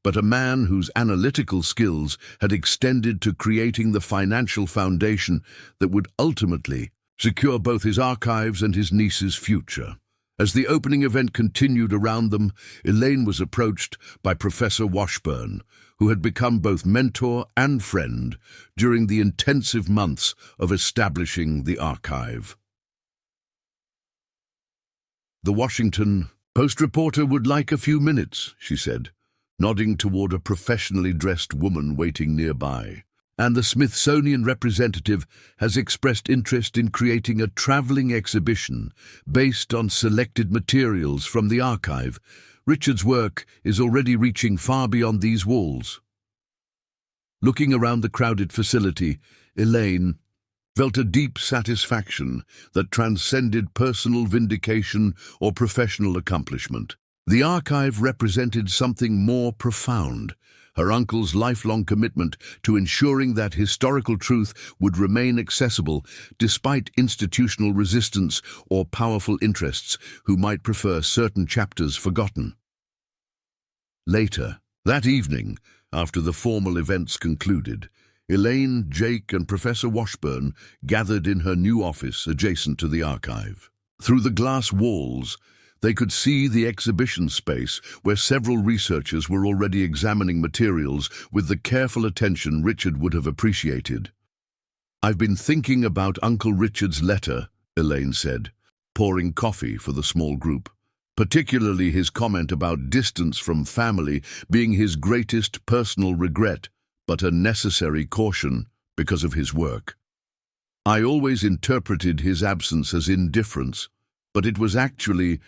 but a man whose analytical skills had extended to creating the financial foundation that would ultimately secure both his archives and his niece's future. As the opening event continued around them, Elaine was approached by Professor Washburn, who had become both mentor and friend during the intensive months of establishing the archive. "The Washington Post reporter would like a few minutes," she said, nodding toward a professionally dressed woman waiting nearby. "And the Smithsonian representative has expressed interest in creating a traveling exhibition based on selected materials from the archive. Richard's work is already reaching far beyond these walls." Looking around the crowded facility, Elaine felt a deep satisfaction that transcended personal vindication or professional accomplishment. The archive represented something more profound, her uncle's lifelong commitment to ensuring that historical truth would remain accessible despite institutional resistance or powerful interests who might prefer certain chapters forgotten. Later, that evening, after the formal events concluded, Elaine, Jake, and Professor Washburn gathered in her new office adjacent to the archive. Through the glass walls, they could see the exhibition space where several researchers were already examining materials with the careful attention Richard would have appreciated. "I've been thinking about Uncle Richard's letter," Elaine said, pouring coffee for the small group, "particularly his comment about distance from family being his greatest personal regret, but a necessary caution because of his work. I always interpreted his absence as indifference, but it was actually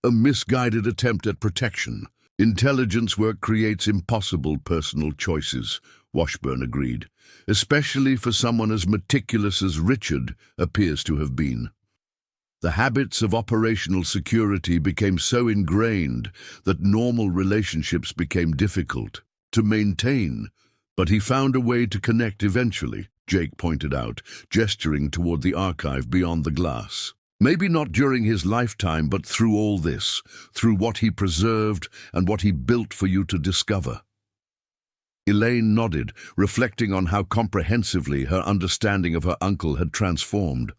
a misguided attempt at protection. Intelligence work creates impossible personal choices, Washburn agreed, especially for someone as meticulous as Richard appears to have been. The habits of operational security became so ingrained that normal relationships became difficult to maintain, but he found a way to connect eventually, Jake pointed out, gesturing toward the archive beyond the glass. Maybe not during his lifetime, but through all this, through what he preserved and what he built for you to discover. Elaine nodded, reflecting on how comprehensively her understanding of her uncle had transformed.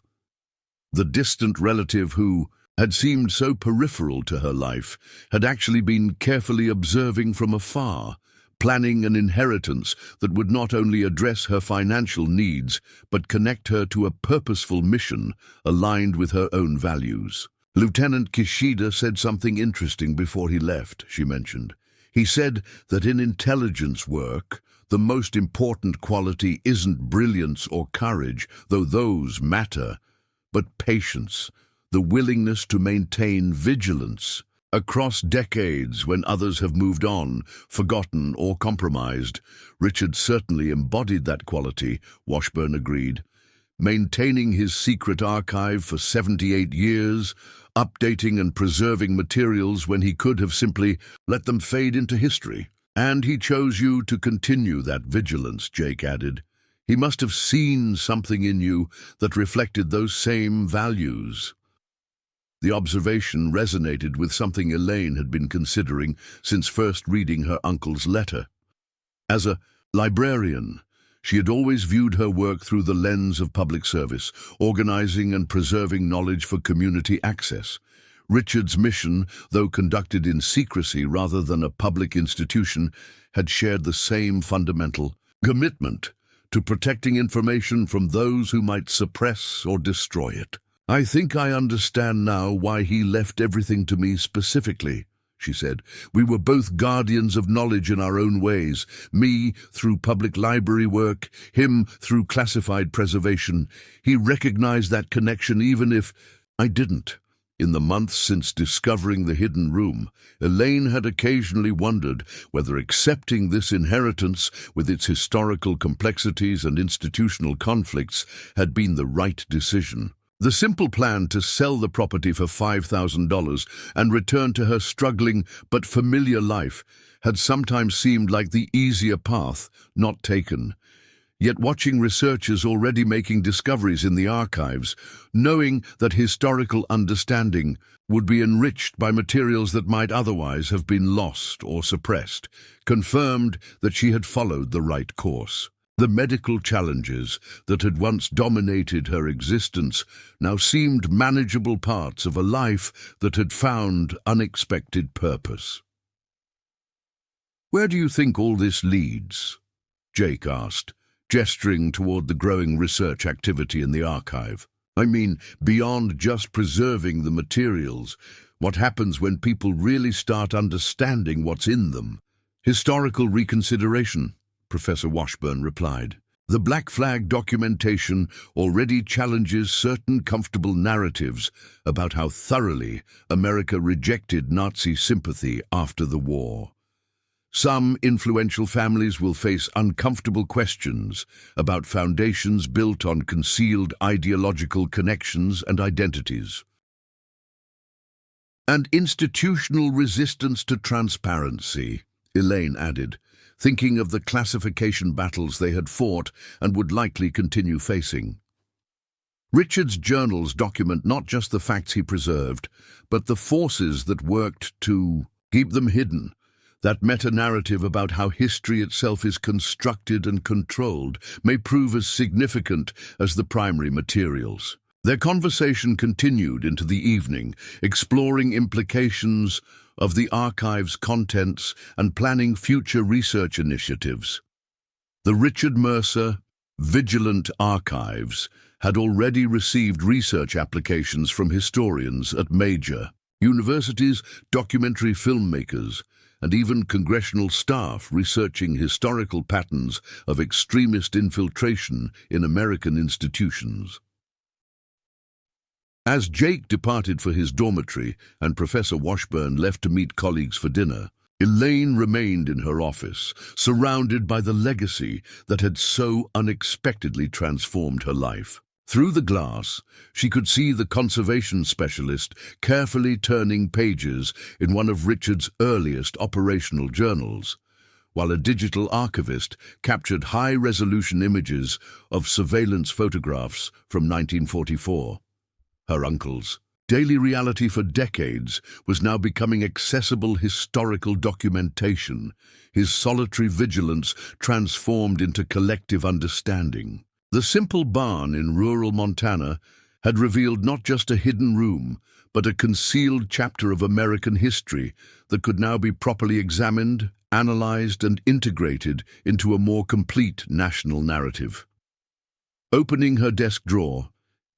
The distant relative who had seemed so peripheral to her life had actually been carefully observing from afar, planning an inheritance that would not only address her financial needs, but connect her to a purposeful mission aligned with her own values. Lieutenant Kishida said something interesting before he left, she mentioned. He said that in intelligence work, the most important quality isn't brilliance or courage, though those matter, but patience, the willingness to maintain vigilance. Across decades, when others have moved on, forgotten or compromised, Richard certainly embodied that quality, Washburn agreed. Maintaining his secret archive for 78 years, updating and preserving materials when he could have simply let them fade into history. And he chose you to continue that vigilance, Jake added. He must have seen something in you that reflected those same values. The observation resonated with something Elaine had been considering since first reading her uncle's letter. As a librarian, she had always viewed her work through the lens of public service, organizing and preserving knowledge for community access. Richard's mission, though conducted in secrecy rather than a public institution, had shared the same fundamental commitment to protecting information from those who might suppress or destroy it. I think I understand now why he left everything to me specifically, she said. We were both guardians of knowledge in our own ways, me through public library work, him through classified preservation. He recognized that connection even if I didn't. In the months since discovering the hidden room, Elaine had occasionally wondered whether accepting this inheritance with its historical complexities and institutional conflicts had been the right decision. The simple plan to sell the property for $5,000 and return to her struggling but familiar life had sometimes seemed like the easier path, not taken. Yet watching researchers already making discoveries in the archives, knowing that historical understanding would be enriched by materials that might otherwise have been lost or suppressed, confirmed that she had followed the right course. The medical challenges that had once dominated her existence now seemed manageable parts of a life that had found unexpected purpose. "Where do you think all this leads?" Jake asked, gesturing toward the growing research activity in the archive. I mean, beyond just preserving the materials, what happens when people really start understanding what's in them? Historical reconsideration, Professor Washburn replied. The Black Flag documentation already challenges certain comfortable narratives about how thoroughly America rejected Nazi sympathy after the war. Some influential families will face uncomfortable questions about foundations built on concealed ideological connections and identities. And institutional resistance to transparency, Elaine added, thinking of the classification battles they had fought and would likely continue facing. Richard's journals document not just the facts he preserved, but the forces that worked to keep them hidden. That meta-narrative about how history itself is constructed and controlled may prove as significant as the primary materials. Their conversation continued into the evening, exploring implications of the archive's contents and planning future research initiatives. The Richard Mercer Vigilant Archives had already received research applications from historians at major universities, documentary filmmakers, and even congressional staff researching historical patterns of extremist infiltration in American institutions. As Jake departed for his dormitory and Professor Washburn left to meet colleagues for dinner, Elaine remained in her office, surrounded by the legacy that had so unexpectedly transformed her life. Through the glass, she could see the conservation specialist carefully turning pages in one of Richard's earliest operational journals, while a digital archivist captured high-resolution images of surveillance photographs from 1944. Her uncle's daily reality for decades was now becoming accessible historical documentation, his solitary vigilance transformed into collective understanding. The simple barn in rural Montana had revealed not just a hidden room, but a concealed chapter of American history that could now be properly examined, analyzed, and integrated into a more complete national narrative. Opening her desk drawer,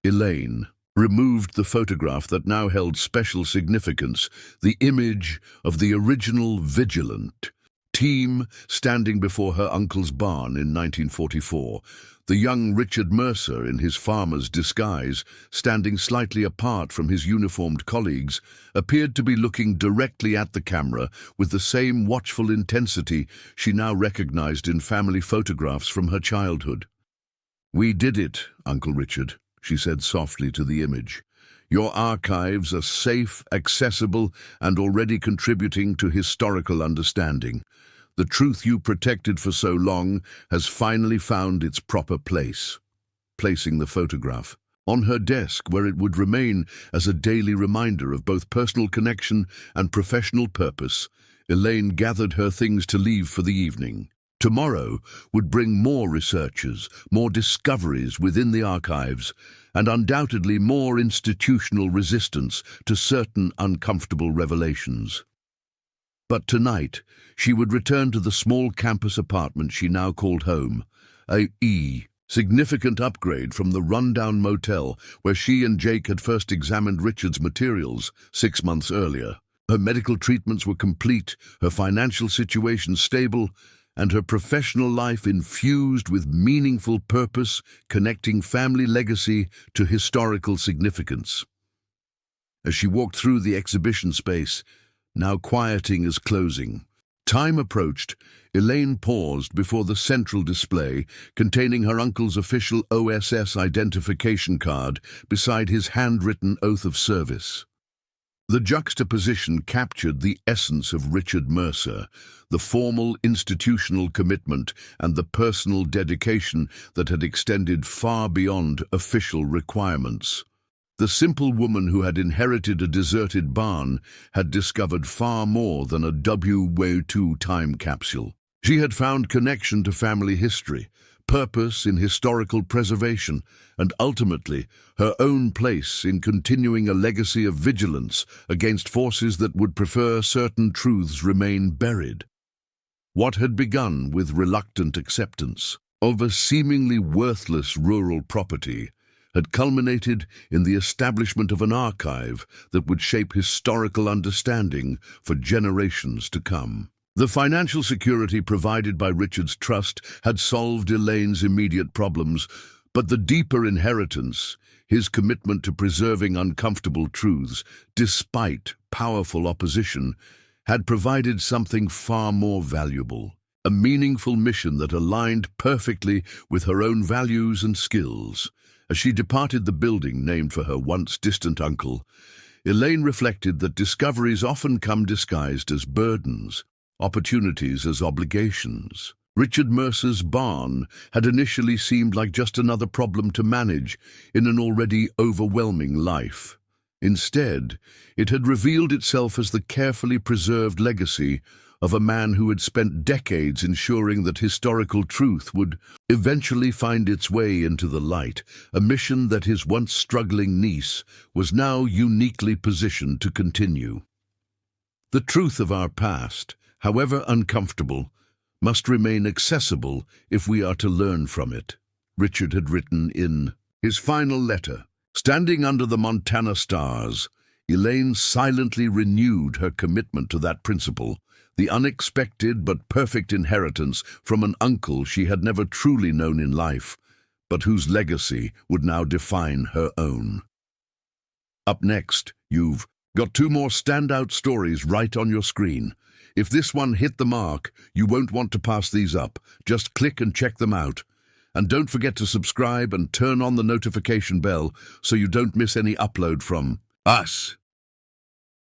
Elaine removed the photograph that now held special significance, the image of the original vigilant team standing before her uncle's barn in 1944. The young Richard Mercer, in his farmer's disguise, standing slightly apart from his uniformed colleagues, appeared to be looking directly at the camera with the same watchful intensity she now recognized in family photographs from her childhood. "We did it, Uncle Richard," she said softly to the image. "Your archives are safe, accessible, and already contributing to historical understanding. The truth you protected for so long has finally found its proper place." Placing the photograph on her desk where it would remain as a daily reminder of both personal connection and professional purpose, Elaine gathered her things to leave for the evening. Tomorrow would bring more researchers, more discoveries within the archives, and undoubtedly more institutional resistance to certain uncomfortable revelations. But tonight, she would return to the small campus apartment she now called home, a significant upgrade from the rundown motel where she and Jake had first examined Richard's materials 6 months earlier. Her medical treatments were complete, her financial situation stable, and her professional life infused with meaningful purpose, connecting family legacy to historical significance. As she walked through the exhibition space, now quieting as closing, time approached. Elaine paused before the central display containing her uncle's official OSS identification card beside his handwritten oath of service. The juxtaposition captured the essence of Richard Mercer, the formal institutional commitment and the personal dedication that had extended far beyond official requirements. The simple woman who had inherited a deserted barn had discovered far more than a WWII-Time Capsule. She had found connection to family history, purpose in historical preservation, and ultimately her own place in continuing a legacy of vigilance against forces that would prefer certain truths remain buried. What had begun with reluctant acceptance of a seemingly worthless rural property had culminated in the establishment of an archive that would shape historical understanding for generations to come. The financial security provided by Richard's trust had solved Elaine's immediate problems, but the deeper inheritance, his commitment to preserving uncomfortable truths, despite powerful opposition, had provided something far more valuable, a meaningful mission that aligned perfectly with her own values and skills. As she departed the building named for her once distant uncle, Elaine reflected that discoveries often come disguised as burdens, opportunities as obligations. Richard Mercer's barn had initially seemed like just another problem to manage in an already overwhelming life. Instead, it had revealed itself as the carefully preserved legacy of a man who had spent decades ensuring that historical truth would eventually find its way into the light, a mission that his once struggling niece was now uniquely positioned to continue. The truth of our past, however uncomfortable, must remain accessible if we are to learn from it, Richard had written in his final letter. Standing under the Montana stars, Elaine silently renewed her commitment to that principle, the unexpected but perfect inheritance from an uncle she had never truly known in life, but whose legacy would now define her own. Up next, you've got 2 more standout stories right on your screen. If this one hit the mark, you won't want to pass these up. Just click and check them out. And don't forget to subscribe and turn on the notification bell so you don't miss any upload from us.